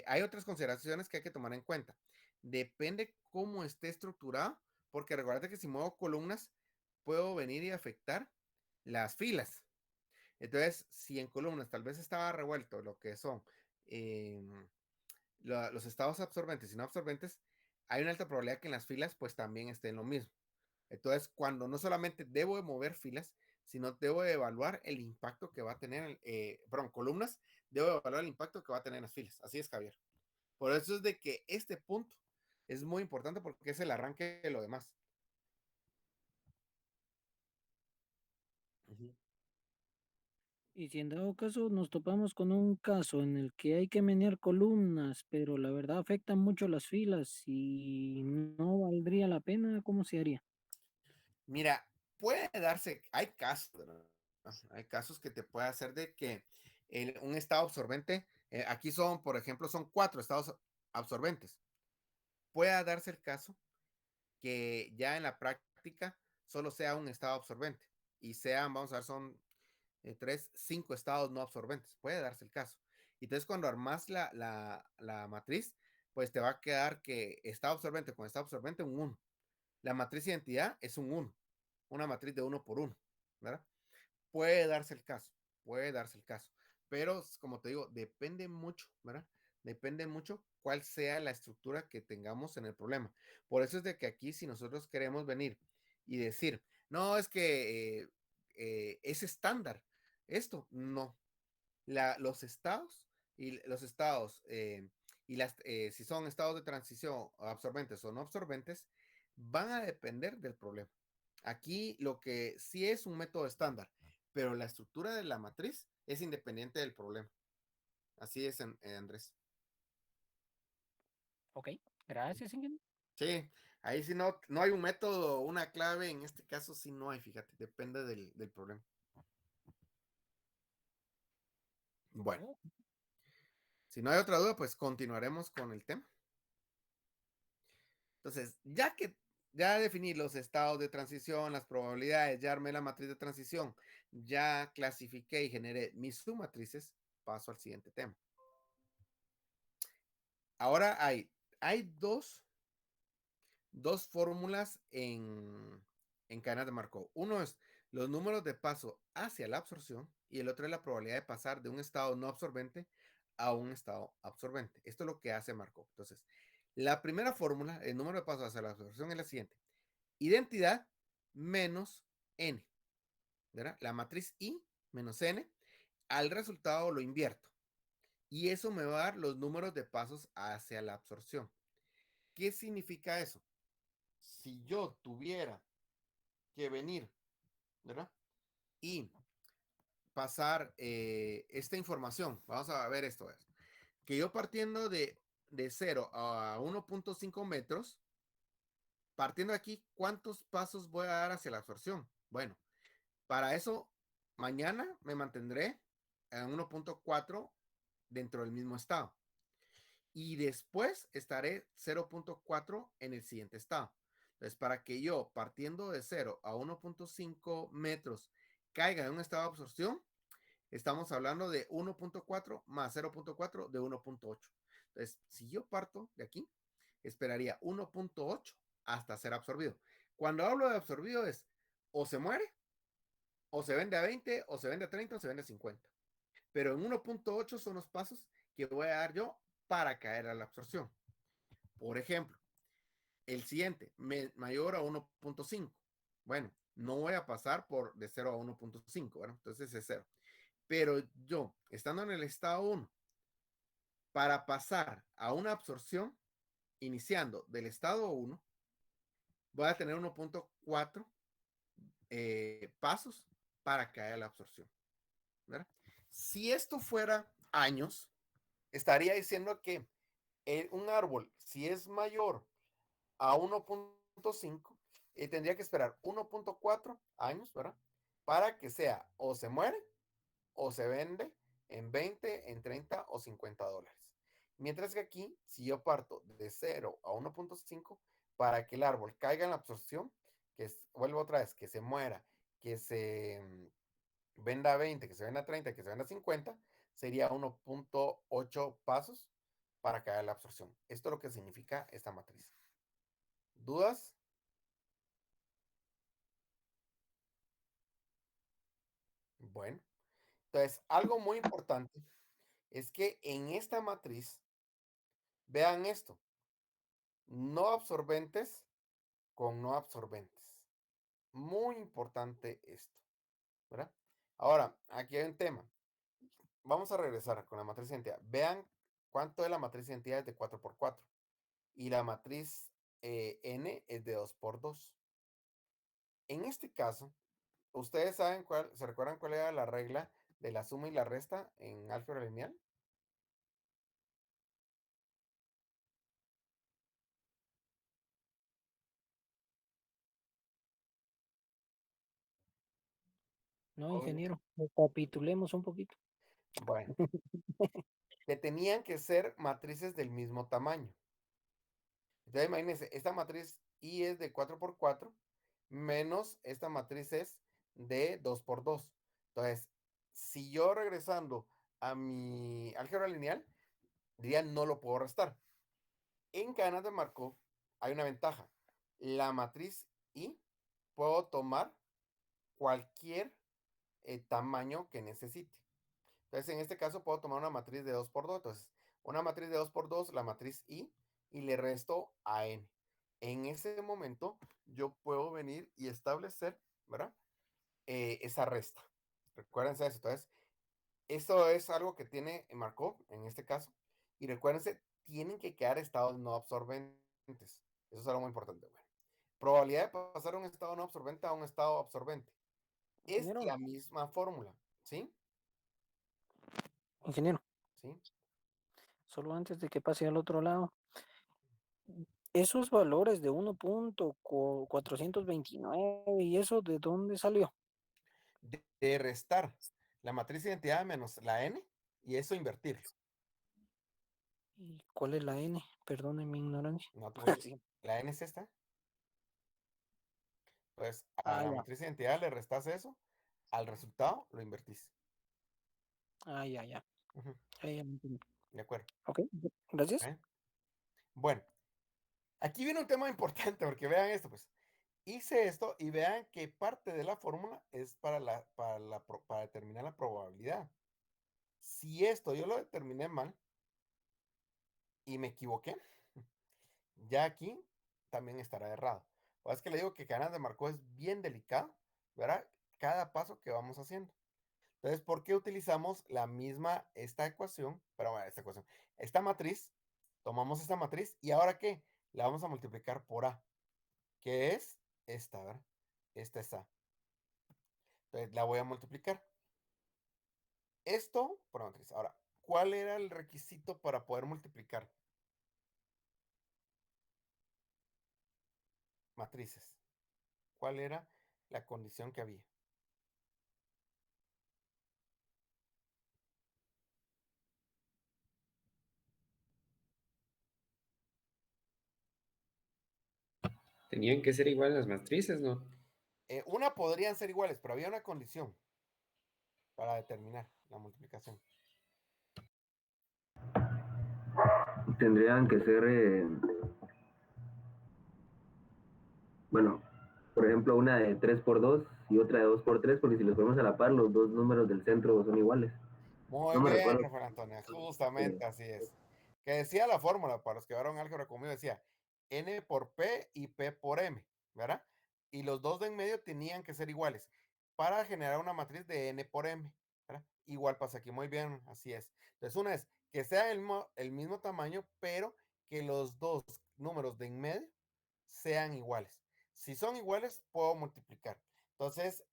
Hay otras consideraciones que hay que tomar en cuenta. Depende cómo esté estructurado, porque recuerda que si muevo columnas, puedo venir y afectar las filas. Entonces, si en columnas tal vez estaba revuelto lo que son los estados absorbentes y no absorbentes, hay una alta probabilidad que en las filas pues también estén lo mismo. Entonces, cuando no solamente debo de mover filas, sino debo de evaluar el impacto que va a tener, columnas, debo de evaluar el impacto que va a tener en las filas. Así es, Javier. Por eso es de que este punto es muy importante porque es el arranque de lo demás. Uh-huh. Y si en dado caso nos topamos con un caso en el que hay que menear columnas, pero la verdad afectan mucho las filas y no valdría la pena, ¿cómo se haría? Mira, puede darse, hay casos, ¿no? Hay casos que te puede hacer de que un estado absorbente, aquí son, por ejemplo, son 4 estados absorbentes. Puede darse el caso que ya en la práctica solo sea un estado absorbente y sean, vamos a ver, son 5 estados no absorbentes. Puede darse el caso. Entonces, cuando armas la matriz, pues te va a quedar que estado absorbente con estado absorbente un 1. La matriz identidad es un 1, una matriz de 1 por 1, ¿verdad? Puede darse el caso, pero como te digo, depende mucho, ¿verdad? Depende mucho cuál sea la estructura que tengamos en el problema. Por eso es de que aquí, si nosotros queremos venir y decir, no, es que es estándar, esto, no. Los estados y si son estados de transición absorbentes o no absorbentes, van a depender del problema. Aquí lo que sí es un método estándar, pero la estructura de la matriz es independiente del problema. Así es, Andrés. Ok, gracias, Ingen. Sí, ahí sí no hay un método, una clave, en este caso sí no hay, fíjate, depende del problema. Bueno, si no hay otra duda, pues continuaremos con el tema. Entonces, ya definí los estados de transición, las probabilidades, ya armé la matriz de transición, ya clasifiqué y generé mis submatrices, paso al siguiente tema. Ahora hay dos fórmulas en cadenas de Markov. Uno es los números de paso hacia la absorción y el otro es la probabilidad de pasar de un estado no absorbente a un estado absorbente. Esto es lo que hace Markov. Entonces, la primera fórmula, el número de pasos hacia la absorción es la siguiente. Identidad menos n, ¿verdad? La matriz I menos n, al resultado lo invierto. Y eso me va a dar los números de pasos hacia la absorción. ¿Qué significa eso? Si yo tuviera que venir, ¿verdad? Y pasar esta información, vamos a ver esto, es que yo partiendo de 0 a 1.5 metros, partiendo de aquí, ¿cuántos pasos voy a dar hacia la absorción? Bueno, para eso, mañana me mantendré en 1.4 dentro del mismo estado. Y después estaré 0.4 en el siguiente estado. Entonces, para que yo, partiendo de 0 a 1.5 metros, caiga en un estado de absorción, estamos hablando de 1.4 más 0.4 de 1.8. Entonces, si yo parto de aquí, esperaría 1.8 hasta ser absorbido. Cuando hablo de absorbido es o se muere, o se vende a 20, o se vende a 30, o se vende a 50. Pero en 1.8 son los pasos que voy a dar yo para caer a la absorción. Por ejemplo, el siguiente, mayor a 1.5. Bueno, no voy a pasar de 0 a 1.5, ¿verdad? Entonces es 0. Pero yo, estando en el estado 1, para pasar a una absorción, iniciando del estado 1, voy a tener 1.4 pasos para caer a la absorción, ¿verdad? Si esto fuera años, estaría diciendo que un árbol, si es mayor a 1.5, tendría que esperar 1.4 años, ¿verdad? Para que sea o se muere o se vende en 20, en 30 o 50 dólares. Mientras que aquí, si yo parto de 0 a 1.5, para que el árbol caiga en la absorción, vuelvo otra vez, que se muera, que se venda a 20, que se venda a 30, que se venda a 50, sería 1.8 pasos para caer la absorción. Esto es lo que significa esta matriz. ¿Dudas? Bueno, entonces algo muy importante es que en esta matriz, vean esto, no absorbentes con no absorbentes. Muy importante esto, ¿verdad? Ahora, aquí hay un tema. Vamos a regresar con la matriz de identidad. Vean cuánto es la matriz de identidad es de 4x4 y la matriz n es de 2x2. En este caso, ¿ustedes saben se recuerdan cuál era la regla de la suma y la resta en álgebra lineal? No, ingeniero, recapitulemos un poquito. Bueno, que tenían que ser matrices del mismo tamaño. Entonces, imagínense, esta matriz I es de 4x4 menos esta matriz es de 2x2. Entonces, si yo regresando a mi álgebra lineal, diría no lo puedo restar. En cadenas de Markov hay una ventaja. La matriz I puedo tomar cualquier tamaño que necesite. Entonces, en este caso puedo tomar una matriz de 2x2. Entonces, una matriz de 2x2, la matriz I, y le resto a n. En ese momento, yo puedo venir y establecer, ¿verdad? Esa resta. Recuérdense eso. Entonces, esto es algo que tiene Markov en este caso. Y recuérdense, tienen que quedar estados no absorbentes. Eso es algo muy importante. Bueno, probabilidad de pasar de un estado no absorbente a un estado absorbente. Es Ingeniero, la misma fórmula, ¿sí? ingeniero, ¿Sí? solo antes de que pase al otro lado, esos valores de 1.429 y eso, ¿de dónde salió? De restar la matriz de identidad menos la n y eso invertirlo. ¿Y cuál es la N? Perdone mi ignorancia. No te preocupes. Sí. La n es esta. Pues a Ah, la ya. matriz de identidad le restas eso, al resultado lo invertís. Ah, ya, ya. Ujú, Ya me entendí. de acuerdo. Ok, gracias. ¿Eh? Bueno, aquí viene un tema importante porque vean esto, pues. Hice esto y vean que parte de la fórmula es para determinar la probabilidad. Si esto yo lo determiné mal y me equivoqué, ya aquí también estará errado. O es que le digo que ganas de Marcó es bien delicado, ¿verdad? Cada paso que vamos haciendo. Entonces, ¿por qué utilizamos la misma, esta ecuación? Pero bueno, esta ecuación, esta matriz, tomamos esta matriz y ahora ¿qué? La vamos a multiplicar por A, que es esta, ¿verdad? Esta es A. Entonces, la voy a multiplicar. Esto por la matriz. Ahora, ¿cuál era el requisito para poder multiplicar matrices? ¿Cuál era la condición que había? Tenían que ser iguales las matrices, ¿no? Una podrían ser iguales, pero había una condición para determinar la multiplicación. Tendrían que ser, bueno, por ejemplo, una de 3x2 y otra de 2x3, porque si los ponemos a la par, los dos números del centro son iguales. Muy No me bien, recuerdo. Rafael Antonio, justamente así es. Que decía la fórmula, para los que vieron álgebra conmigo, decía n por p y p por m, ¿verdad? Y los dos de en medio tenían que ser iguales para generar una matriz de n por m, ¿verdad? Igual pasa aquí, muy bien, así es. Entonces, una es que sea el mismo tamaño, pero que los dos números de en medio sean iguales. Si son iguales, puedo multiplicar. Entonces,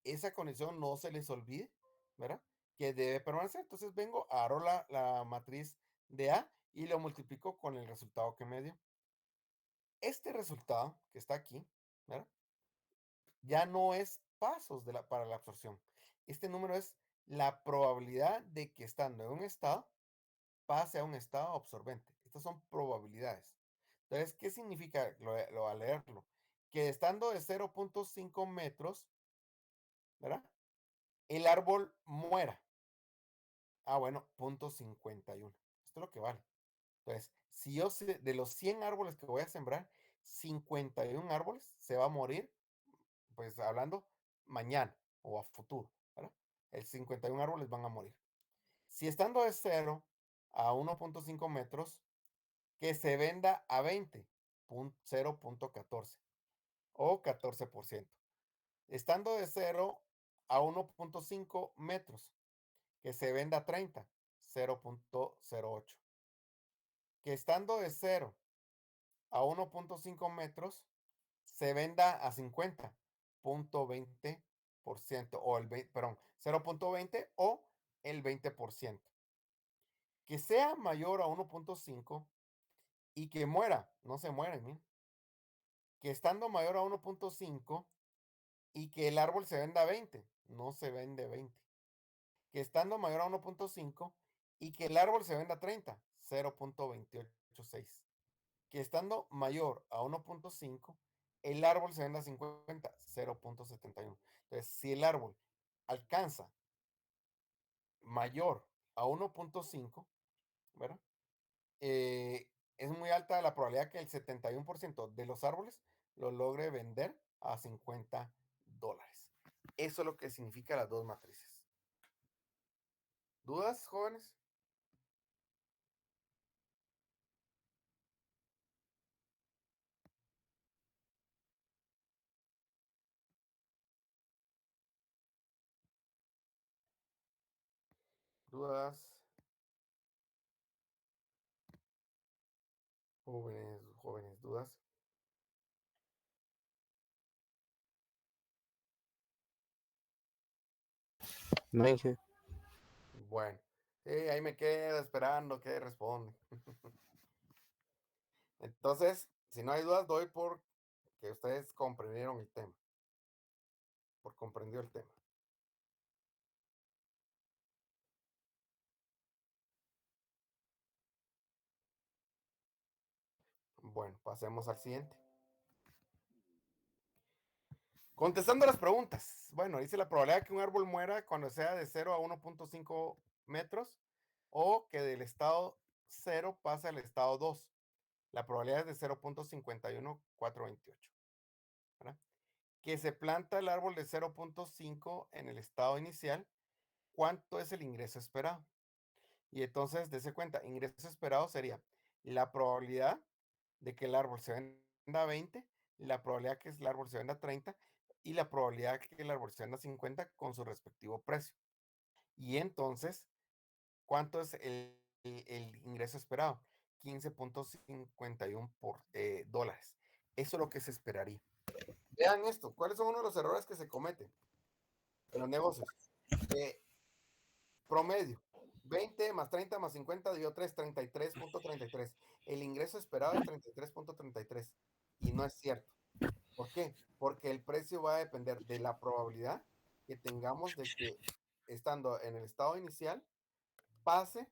esa condición no se les olvide, ¿verdad? Que debe permanecer. Entonces vengo, abro la matriz de A y lo multiplico con el resultado que me dio. Este resultado que está aquí, ¿verdad? Ya no es pasos para la absorción. Este número es la probabilidad de que estando en un estado pase a un estado absorbente. Estas son probabilidades. Entonces, ¿qué significa a leerlo? Que estando de 0.5 metros, ¿verdad? El árbol muera. Ah, bueno, 0.51. Esto es lo que vale. Entonces, si yo sé, de los 100 árboles que voy a sembrar, 51 árboles se va a morir, pues hablando mañana o a futuro, ¿verdad? El 51 árboles van a morir. Si estando de 0 a 1.5 metros, que se venda a 20, 0.14 o 14%. Estando de 0 a 1.5 metros, que se venda a 30, 0.08. Que estando de 0 a 1.5 metros, se venda a 50.20% o el 20, perdón, 0.20 o el 20%. Que sea mayor a 1.5 y que muera, no se mueren, ¿eh? Que estando mayor a 1.5 y que el árbol se venda a 20, no se vende 20. Que estando mayor a 1.5 y que el árbol se venda a 30, 0.286. Que estando mayor a 1.5, el árbol se venda a 50, 0.71. Entonces, si el árbol alcanza mayor a 1.5, ¿verdad? es muy alta la probabilidad que el 71% de los árboles lo logre vender a $50. Eso es lo que significa las dos matrices. ¿Dudas, jóvenes? ¿Dudas? Jóvenes, ¿dudas? No, Inge. Bueno, sí, ahí me quedo esperando que responde. Entonces, si no hay dudas, doy por que ustedes comprendieron el tema. Por comprendió el tema. Bueno, pasemos al siguiente. Contestando las preguntas. Bueno, dice la probabilidad que un árbol muera cuando sea de 0 a 1.5 metros o que del estado 0 pase al estado 2. La probabilidad es de 0.51428. ¿Verdad? Que se planta el árbol de 0.5 en el estado inicial. ¿Cuánto es el ingreso esperado? Y entonces, dése cuenta, ingreso esperado sería la probabilidad de que el árbol se venda a 20, la probabilidad que el árbol se venda a 30 y la probabilidad que el árbol se venda a 50 con su respectivo precio. Y entonces, ¿cuánto es el ingreso esperado? 15.51 dólares. Eso es lo que se esperaría. Vean esto, ¿cuáles son uno de los errores que se cometen en los negocios? Promedio, 20 más 30 más 50 dio 3, 33.33. El ingreso esperado es 33.33 y no es cierto. ¿Por qué? Porque el precio va a depender de la probabilidad que tengamos de que estando en el estado inicial pase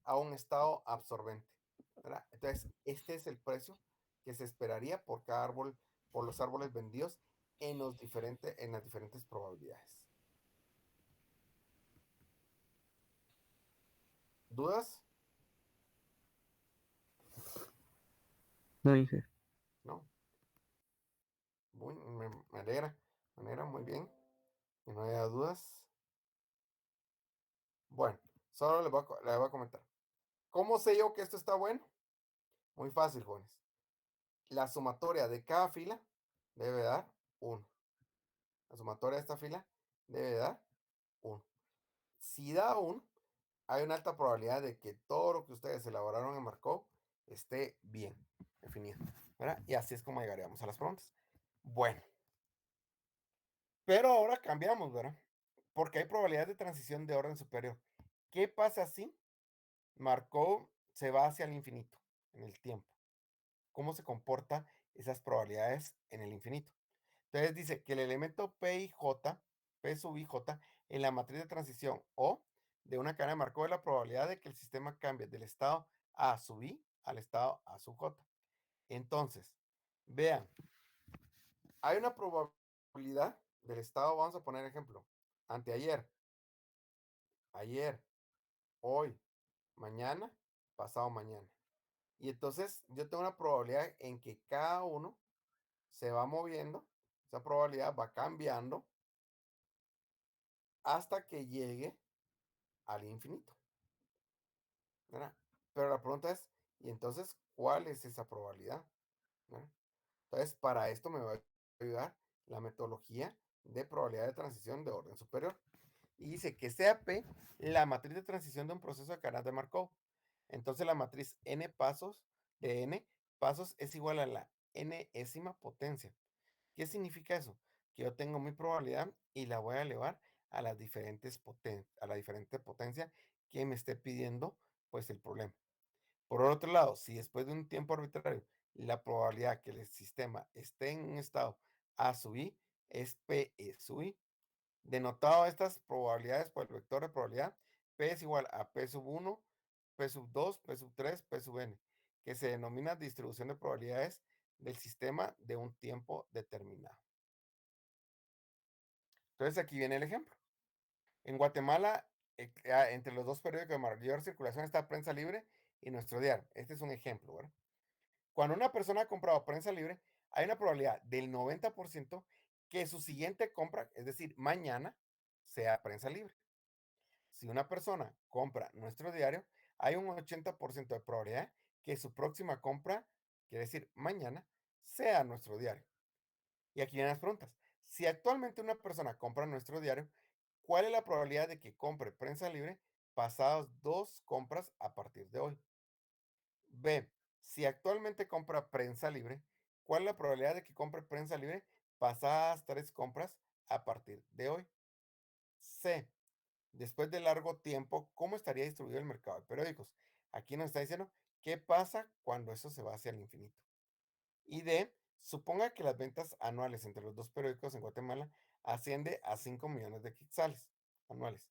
a un estado absorbente, ¿verdad? Entonces, este es el precio que se esperaría por cada árbol, por los árboles vendidos en las diferentes probabilidades. ¿Dudas? No, Inge. ¿No? Me alegra, muy bien. Que no haya dudas. Bueno, solo les voy a comentar. ¿Cómo sé yo que esto está bueno? Muy fácil, jóvenes. La sumatoria de cada fila debe dar 1. La sumatoria de esta fila debe dar 1. Si da 1, hay una alta probabilidad de que todo lo que ustedes elaboraron en Markov esté bien definido, ¿verdad? Y así es como llegaríamos a las preguntas. Bueno, pero ahora cambiamos, ¿verdad? Porque hay probabilidad de transición de orden superior. ¿Qué pasa si Markov se va hacia el infinito en el tiempo? ¿Cómo se comportan esas probabilidades en el infinito? Entonces dice que el elemento P y J, P sub i J, en la matriz de transición O de una cadena de Markov es la probabilidad de que el sistema cambie del estado A sub i al estado A sub J. Entonces, vean, hay una probabilidad del estado, vamos a poner ejemplo, anteayer, ayer, hoy, mañana, pasado mañana. Y entonces yo tengo una probabilidad en que cada uno se va moviendo, esa probabilidad va cambiando hasta que llegue al infinito, ¿verdad? Pero la pregunta es, ¿y entonces cuál es esa probabilidad? ¿Verdad? Entonces, para esto me va a ayudar la metodología de probabilidad de transición de orden superior. Y dice que sea P la matriz de transición de un proceso de cadena de Markov. Entonces la matriz n pasos de n pasos es igual a la enésima potencia. ¿Qué significa eso? Que yo tengo mi probabilidad y la voy a elevar a las a la diferente potencia que me esté pidiendo pues el problema. Por otro lado, si después de un tiempo arbitrario la probabilidad que el sistema esté en un estado A sub i es P e sub i, denotado estas probabilidades por el vector de probabilidad, P es igual a P sub 1, P sub 2, P sub 3, P sub n, que se denomina distribución de probabilidades del sistema de un tiempo determinado. Entonces aquí viene el ejemplo. En Guatemala, entre los dos periodos de mayor circulación está Prensa Libre y Nuestro Diario. Este es un ejemplo, ¿verdad? Cuando una persona ha comprado prensa libre, hay una probabilidad del 90% que su siguiente compra, es decir, mañana, sea prensa libre. Si una persona compra nuestro diario, hay un 80% de probabilidad que su próxima compra, quiere decir mañana, sea nuestro diario. Y aquí vienen las preguntas. Si actualmente una persona compra nuestro diario, ¿cuál es la probabilidad de que compre prensa libre pasadas 2 compras a partir de hoy? B. Si actualmente compra prensa libre, ¿cuál es la probabilidad de que compre prensa libre pasadas 3 compras a partir de hoy? C. Después de largo tiempo, ¿cómo estaría distribuido el mercado de periódicos? Aquí nos está diciendo qué pasa cuando eso se va hacia el infinito. Y D, suponga que las ventas anuales entre los dos periódicos en Guatemala asciende a 5 millones de quetzales anuales,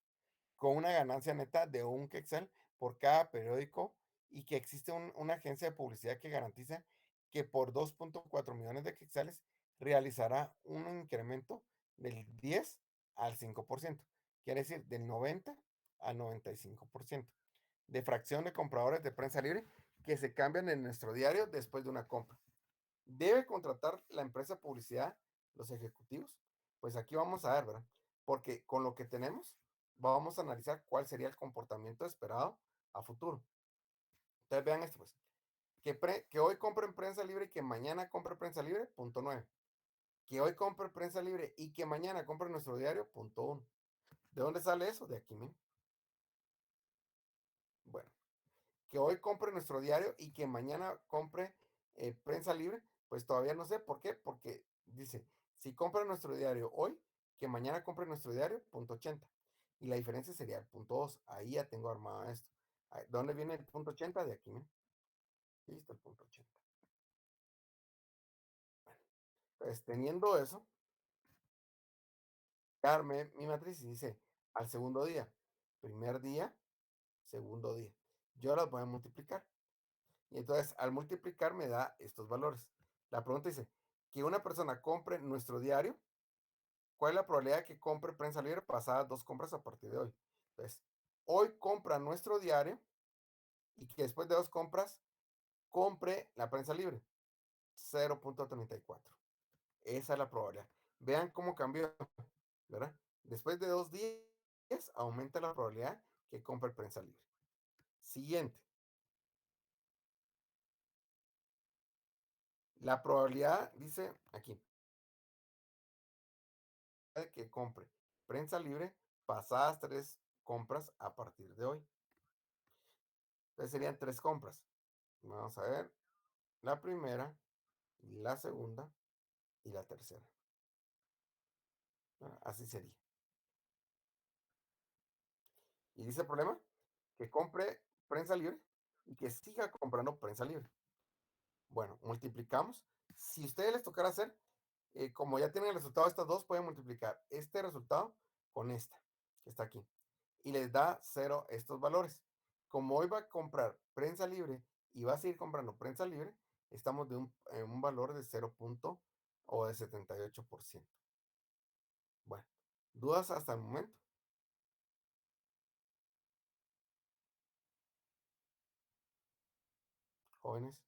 con una ganancia neta de 1 quetzal por cada periódico y que existe una agencia de publicidad que garantiza que por 2.4 millones de quetzales realizará un incremento del 10 al 5%, quiere decir del 90 al 95% de fracción de compradores de prensa libre que se cambian en nuestro diario después de una compra. ¿Debe contratar la empresa de publicidad los ejecutivos? Pues aquí vamos a ver, ¿verdad? Porque con lo que tenemos, vamos a analizar cuál sería el comportamiento esperado a futuro. Entonces vean esto, pues. Que hoy compren prensa libre y que mañana compre prensa libre, punto 9. Que hoy compre prensa libre y que mañana compre nuestro diario, punto 1. ¿De dónde sale eso? De aquí mismo. Bueno, que hoy compre nuestro diario y que mañana compre prensa libre, pues todavía no sé por qué, porque dice, si compra nuestro diario hoy, que mañana compre nuestro diario, punto 80. Y la diferencia sería el punto 2. Ahí ya tengo armado esto. ¿Dónde viene el punto 80? De aquí, ¿no? Aquí está el punto 80. Bueno, pues teniendo eso, darme mi matriz y dice, al segundo día, primer día, segundo día. Yo las voy a multiplicar. Y entonces, al multiplicar me da estos valores. La pregunta dice, que una persona compre nuestro diario, ¿cuál es la probabilidad de que compre prensa libre pasadas 2 compras a partir de hoy? Entonces, hoy compra nuestro diario y que después de 2 compras compre la prensa libre. 0.34. Esa es la probabilidad. Vean cómo cambió, ¿verdad? Después de 2 días, aumenta la probabilidad que compre prensa libre. Siguiente. La probabilidad, dice aquí, de que compre prensa libre pasadas 3 compras a partir de hoy. Entonces serían 3 compras. Vamos a ver la primera, la segunda y la tercera. Así sería. Y dice el problema, que compre prensa libre y que siga comprando prensa libre. Bueno, multiplicamos. Si a ustedes les tocara hacer, como ya tienen el resultado de estas dos, pueden multiplicar este resultado con esta, que está aquí. Y les da 0 estos valores. Como hoy va a comprar prensa libre y va a seguir comprando prensa libre, estamos de un valor de 0. O de 78%. Bueno, ¿dudas hasta el momento? Jóvenes.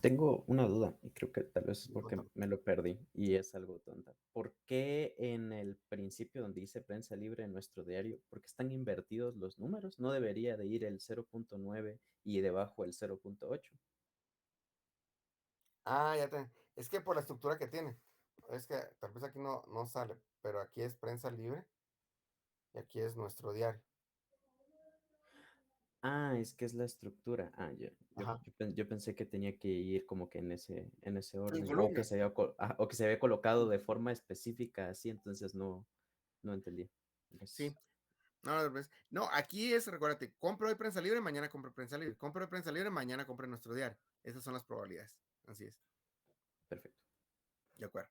Tengo una duda y creo que tal vez es porque Contame. me lo perdí y es algo tonta. ¿Por qué en el principio donde dice prensa libre en nuestro diario, por qué están invertidos los números? ¿No debería de ir el 0.9 y debajo el 0.8? Es que por la estructura que tiene. Es que tal vez aquí no sale, pero aquí es prensa libre y aquí es nuestro diario. Ah, es que es la estructura. Ah, Ajá. yo pensé que tenía que ir como que en ese orden, o que columnas. o que se había colocado de forma específica así, entonces no entendí. Sí. No, aquí es, recuérdate, compro hoy prensa libre, mañana compro prensa libre. Compro hoy prensa libre, mañana compro nuestro diario. Esas son las probabilidades. Así es. Perfecto. De acuerdo.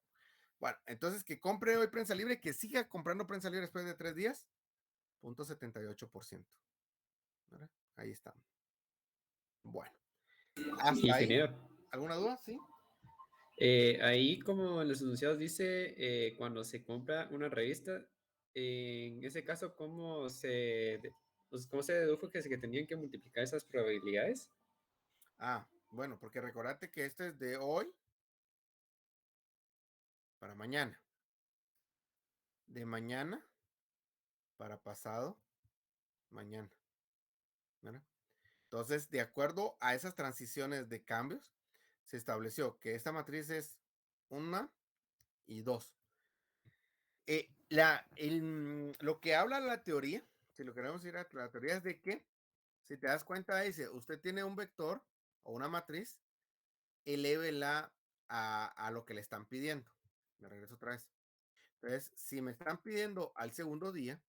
Bueno, entonces que compre hoy prensa libre, que siga comprando prensa libre después de 3 días, 0.78%. ¿Verdad? Ahí está. Bueno, hasta ahí. Ingeniero, ¿Alguna duda? Sí. ahí como en los enunciados dice, cuando se compra una revista, en ese caso, pues, ¿cómo se dedujo que tenían que multiplicar esas probabilidades? Bueno, porque recordate que esto es de hoy para mañana. De mañana para pasado mañana. ¿Verdad? Entonces, de acuerdo a esas transiciones de cambios, se estableció que esta matriz es 1 y 2. Lo que habla la teoría, si lo queremos ir a la teoría, es de que, si te das cuenta, dice, usted tiene un vector o una matriz, elévela a lo que le están pidiendo. Me regreso otra vez. Entonces, si me están pidiendo al segundo día,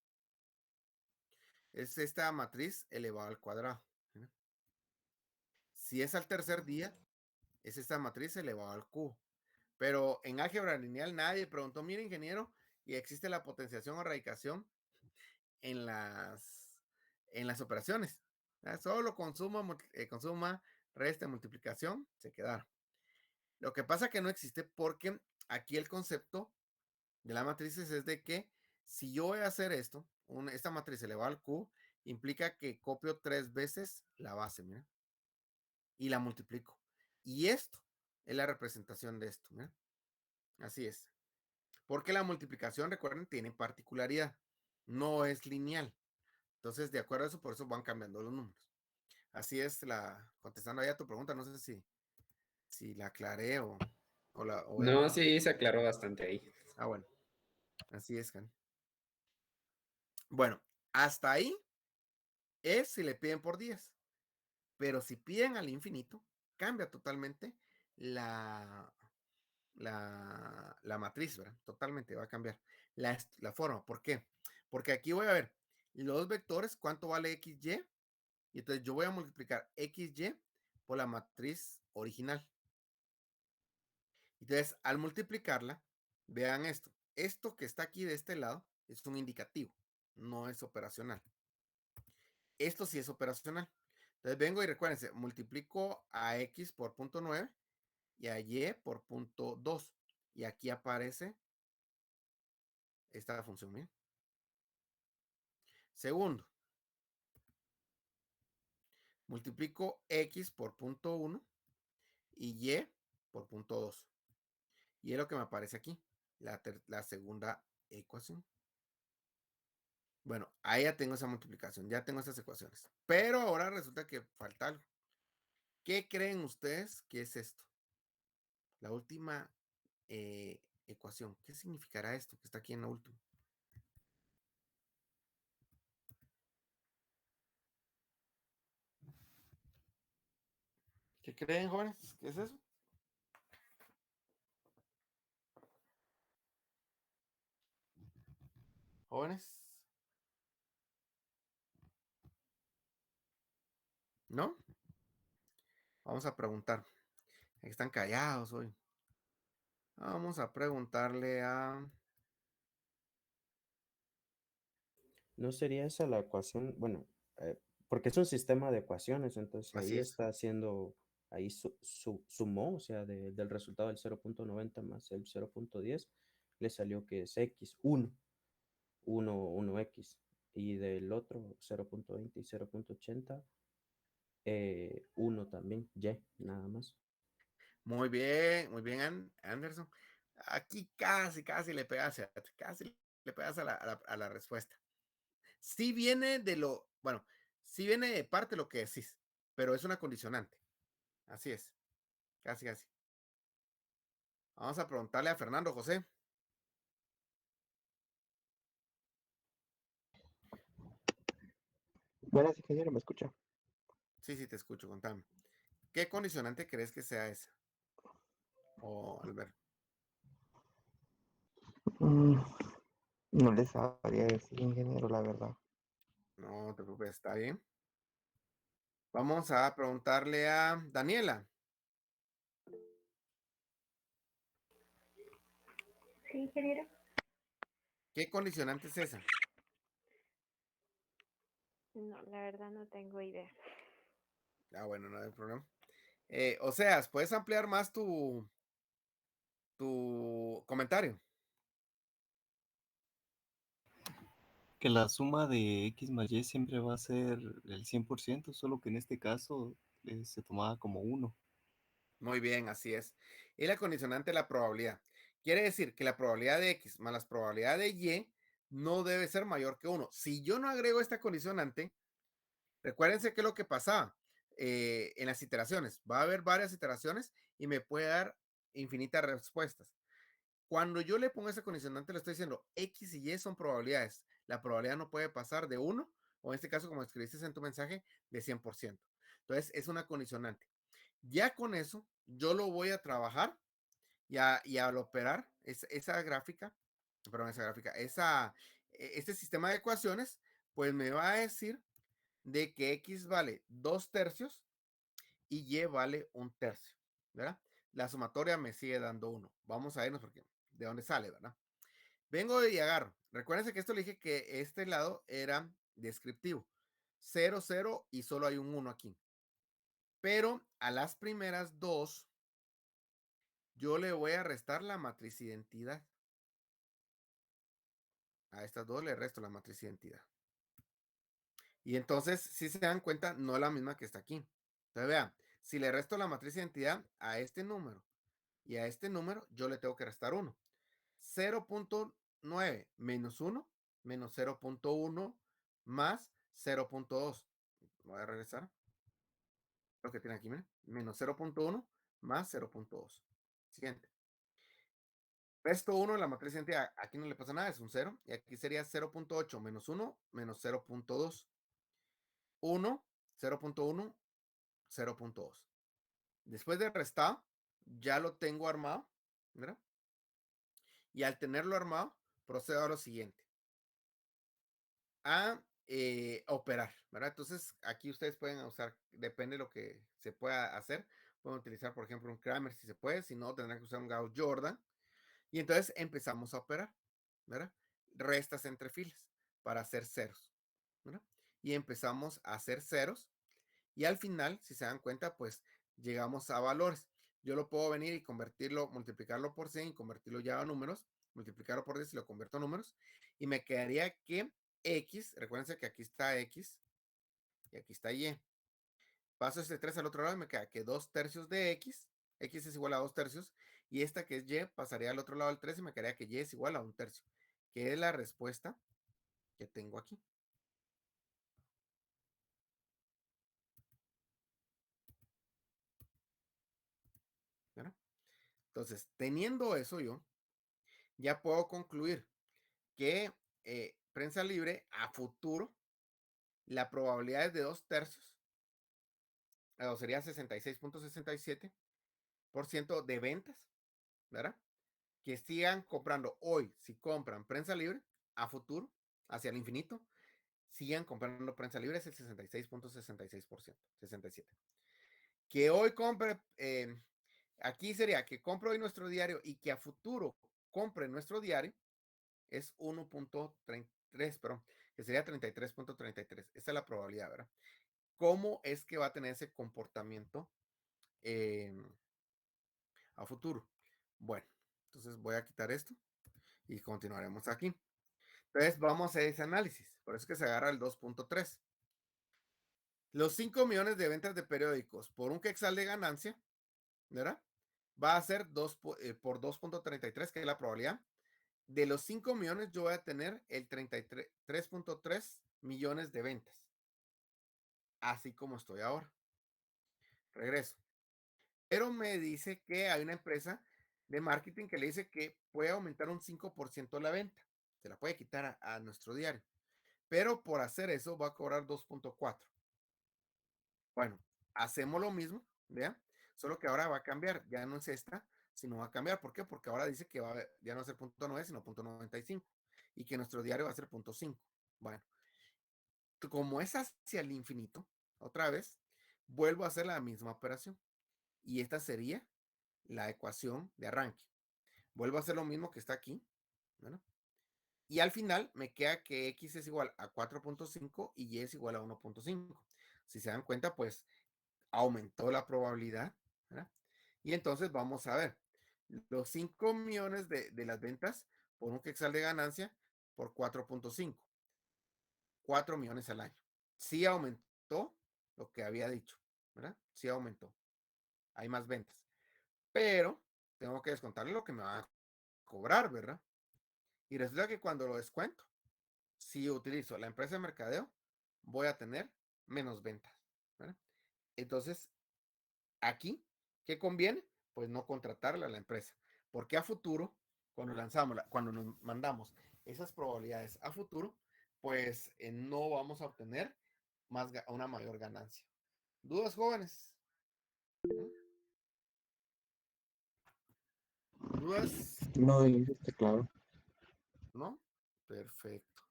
es esta matriz elevado al cuadrado. ¿Sí? Si es al tercer día, es esta matriz elevado al cubo. Pero en álgebra lineal nadie preguntó, mire, ingeniero, y existe la potenciación o radicación en las operaciones. Solo consuma, resta, multiplicación, se quedaron. Lo que pasa que no existe porque aquí el concepto de las matrices es de que si yo voy a hacer esto, esta matriz elevada al cubo, implica que copio 3 veces la base, mira, y la multiplico. Y esto es la representación de esto, mira. Así es. Porque la multiplicación, recuerden, tiene particularidad. No es lineal. Entonces, de acuerdo a eso, por eso van cambiando los números. Así es, contestando ahí a tu pregunta, no sé si la aclaré o No, sí, se aclaró bastante ahí. Ah, bueno. Así es, Jan. Bueno, hasta ahí es si le piden por 10. Pero si piden al infinito, cambia totalmente la matriz, ¿verdad? Totalmente va a cambiar la forma. ¿Por qué? Porque aquí voy a ver los vectores, cuánto vale XY, y entonces yo voy a multiplicar XY por la matriz original. Entonces, al multiplicarla, vean esto. Esto que está aquí de este lado es un indicativo, no es operacional. Esto sí es operacional. Entonces vengo y recuérdense, multiplico a X por 0.9 y a Y por 0.2. Y aquí aparece esta función. ¿Bien? Segundo, multiplico X por 0.1 y Y por 0.2. Y es lo que me aparece aquí, la segunda ecuación. Bueno, ahí ya tengo esa multiplicación, ya tengo esas ecuaciones. Pero ahora resulta que falta algo. ¿Qué creen ustedes que es esto? La última ecuación. ¿Qué significará esto que está aquí en la última? ¿Qué creen, jóvenes? ¿Qué es eso? Jóvenes. ¿No? Vamos a preguntar. Están callados hoy. Vamos a preguntarle a... ¿No sería esa la ecuación? Bueno, porque es un sistema de ecuaciones, entonces Así ahí es. está haciendo, ahí sumó, o sea, del resultado del 0.90 más el 0.10, le salió que es X, 1x, y del otro 0.20 y 0.80, 1 también, Y, nada más. Muy bien, Anderson. Aquí casi le pegas, casi le pegas a la respuesta. Sí viene sí viene de parte lo que decís, pero es una condicionante. Así es, casi. Vamos a preguntarle a Fernando José. Buenas, ingeniero, ¿me escucha? Sí, te escucho, contame. ¿Qué condicionante crees que sea esa? O Albert. No les sabría decir, ingeniero, la verdad. No te preocupes, está bien. Vamos a preguntarle a Daniela. Sí, ingeniero. ¿Qué condicionante es esa? No, la verdad no tengo idea. Ah, bueno, no hay problema. O sea, ¿puedes ampliar más tu comentario? Que la suma de X más Y siempre va a ser el 100%, solo que en este caso se tomaba como 1. Muy bien, así es. Y la condicionante de la probabilidad. Quiere decir que la probabilidad de X más la probabilidad de Y no debe ser mayor que 1. Si yo no agrego esta condicionante, recuérdense qué es lo que pasaba en las iteraciones. Va a haber varias iteraciones y me puede dar infinitas respuestas. Cuando yo le pongo esa condicionante, le estoy diciendo X y Y son probabilidades. La probabilidad no puede pasar de 1, o en este caso, como escribiste en tu mensaje, de 100%. Entonces, es una condicionante. Ya con eso, yo lo voy a trabajar y al operar esa gráfica, perdón, este sistema de ecuaciones, pues me va a decir de que X vale 2/3 y Y vale 1/3, ¿verdad? La sumatoria me sigue dando 1. Vamos a irnos porque de dónde sale, ¿verdad? Vengo y agarro. Recuérdense que esto le dije que este lado era descriptivo. 0, 0 y solo hay un 1 aquí. Pero a las primeras dos, yo le voy a restar la matriz identidad. A estas dos le resto la matriz identidad. Y entonces, si se dan cuenta, no es la misma que está aquí. Entonces, vean, si le resto la matriz identidad a este número y a este número, yo le tengo que restar 1. 0.9 menos 1 menos 0.1 más 0.2. Voy a regresar. Lo que tiene aquí, miren. Menos 0.1 más 0.2. Siguiente. Resto 1 en la matriz identidad. Aquí no le pasa nada, es un 0. Y aquí sería 0.8 menos 1 menos 0.2. 1, 0.1, 0.2. Después de restar, ya lo tengo armado, ¿verdad? Y al tenerlo armado, procedo a lo siguiente. A operar, ¿verdad? Entonces, aquí ustedes pueden usar, depende de lo que se pueda hacer. Pueden utilizar, por ejemplo, un Kramer si se puede, si no, tendrán que usar un Gauss-Jordan. Y entonces empezamos a operar, ¿verdad? Restas entre filas para hacer ceros, ¿verdad? Y empezamos a hacer ceros. Y al final, si se dan cuenta, pues llegamos a valores. Yo lo puedo venir y convertirlo, multiplicarlo por 100 y convertirlo ya a números, multiplicarlo por 10 y lo convierto a números. Y me quedaría que X, recuérdense que aquí está X y aquí está Y. Paso este 3 al otro lado y me queda que 2/3 de X, X es igual a 2/3, y esta que es Y pasaría al otro lado al 3 y me quedaría que Y es igual a 1/3, que es la respuesta que tengo aquí. ¿Verdad? Entonces, teniendo eso yo, ya puedo concluir que prensa libre a futuro, la probabilidad es de 2/3, o sería 66.67% de ventas, ¿verdad? Que sigan comprando hoy, si compran prensa libre, a futuro, hacia el infinito, sigan comprando prensa libre, es el 66.66%, 67. Que hoy compre, aquí sería que compre hoy nuestro diario y que a futuro compre nuestro diario, es 1.33, perdón, que sería 33.33. Esa es la probabilidad, ¿verdad? ¿Cómo es que va a tener ese comportamiento a futuro? Bueno, entonces voy a quitar esto y continuaremos aquí. Entonces vamos a hacer ese análisis. Por eso es que se agarra el 2.3. Los 5 millones de ventas de periódicos por un quetzal de ganancia, ¿verdad? Va a ser 2 por 2.33, que es la probabilidad. De los 5 millones, yo voy a tener el 33.3 millones de ventas. Así como estoy ahora. Regreso. Pero me dice que hay una empresa de marketing que le dice que puede aumentar un 5% la venta. Se la puede quitar a nuestro diario. Pero por hacer eso va a cobrar 2.4. Bueno, hacemos lo mismo, ¿vean? Solo que ahora va a cambiar. Ya no es esta, sino va a cambiar. ¿Por qué? Porque ahora dice que ya no va a ser 0.9, sino 0.95. Y que nuestro diario va a ser 0.5. Bueno, como es hacia el infinito, otra vez, vuelvo a hacer la misma operación. Y esta sería la ecuación de arranque. Vuelvo a hacer lo mismo que está aquí, ¿no? Y al final me queda que X es igual a 4.5 y Y es igual a 1.5. Si se dan cuenta, pues aumentó la probabilidad, ¿verdad? Y entonces vamos a ver los 5 millones de las ventas por un quetzal de ganancia por 4.5. 4 millones al año. Sí aumentó lo que había dicho, ¿verdad? Sí aumentó. Hay más ventas. pero tengo que descontarle lo que me van a cobrar, ¿verdad? Y resulta que cuando lo descuento, si utilizo la empresa de mercadeo, voy a tener menos ventas, ¿verdad? Entonces, aquí, ¿qué conviene? Pues no contratarla a la empresa, porque a futuro, cuando cuando nos mandamos esas probabilidades a futuro, pues no vamos a obtener una mayor ganancia. ¿Dudas, jóvenes? ¿Dudas? No, está claro. ¿No? Perfecto.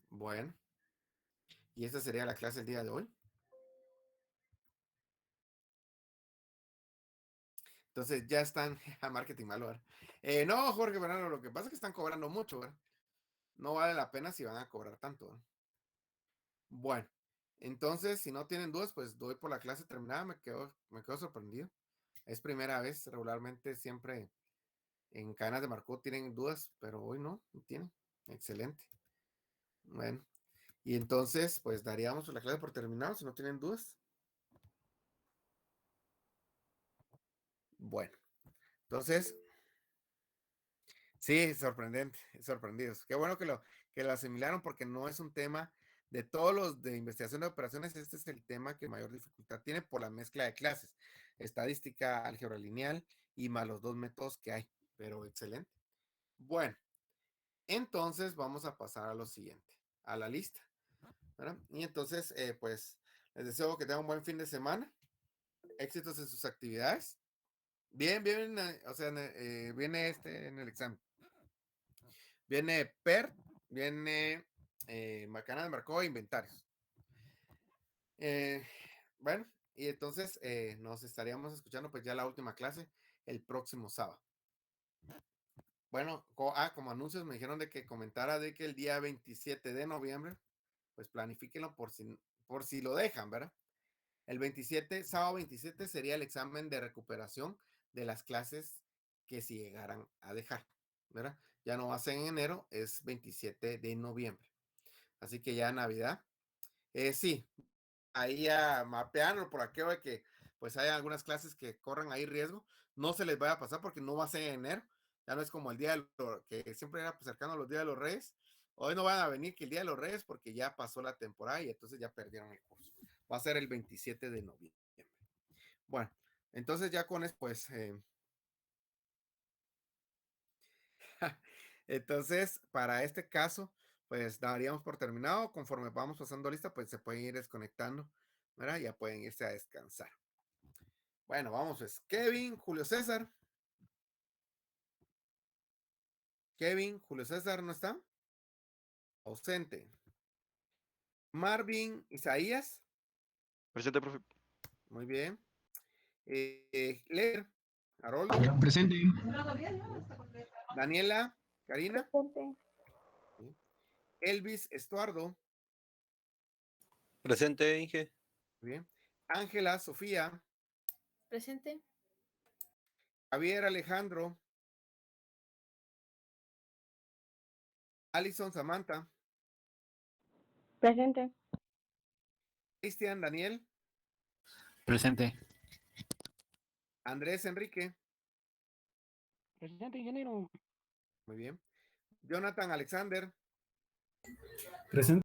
Bueno, y esta sería la clase del día de hoy. Entonces ya están a marketing malo, ¿verdad? No, Jorge Bernardo, lo que pasa es que están cobrando mucho, ¿verdad? No vale la pena si van a cobrar tanto, ¿verdad? Bueno, entonces si no tienen dudas, pues doy por la clase terminada, me quedo sorprendido. Es primera vez, regularmente siempre en cadenas de Marco tienen dudas, pero hoy no tienen. Excelente. Bueno, y entonces pues daríamos la clase por terminado si no tienen dudas. Bueno, entonces, sí, sorprendente, sorprendidos. Qué bueno que lo asimilaron porque no es un tema de todos los de investigación de operaciones. Este es el tema que mayor dificultad tiene por la mezcla de clases, estadística, álgebra lineal y más los dos métodos que hay. Pero excelente. Bueno, entonces vamos a pasar a lo siguiente, a la lista, ¿verdad? Y entonces, pues, les deseo que tengan un buen fin de semana, éxitos en sus actividades. Bien, o sea, viene en el examen. Viene PERT, viene Macana de Marcó e Inventarios. Bueno, y entonces nos estaríamos escuchando pues ya la última clase el próximo sábado. Bueno, como anuncios me dijeron de que comentara de que el día 27 de noviembre, pues planifíquenlo por si lo dejan, ¿verdad? El 27, sábado 27 sería el examen de recuperación de las clases que se llegaran a dejar, ¿verdad? Ya no va a ser en enero, es 27 de noviembre. Así que ya Navidad. Sí, ahí ya mapeando por aquello de que pues hay algunas clases que corran ahí riesgo. No se les vaya a pasar porque no va a ser en enero. Ya no es como el día que siempre era pues, cercano a los días de los Reyes. Hoy no van a venir que el día de los Reyes porque ya pasó la temporada y entonces ya perdieron el curso. Va a ser el 27 de noviembre. Bueno, entonces ya con eso, pues, entonces para este caso, pues daríamos por terminado. Conforme vamos pasando lista, pues se pueden ir desconectando, ¿verdad? Ya pueden irse a descansar. Bueno, vamos, pues. Kevin, Julio César. Kevin, Julio César, ¿no está? Ausente. Marvin, Isaías. Presente, profe. Muy bien. Leer, Haroldo. Presente. Daniela, Karina. Presente. Elvis, Estuardo. Presente, Inge. Muy bien. Ángela, Sofía. Presente. Javier, Alejandro. Alison, Samantha. Presente. Cristian, Daniel. Presente. Andrés, Enrique. Presente, ingeniero. Muy bien. Jonathan, Alexander. Presente.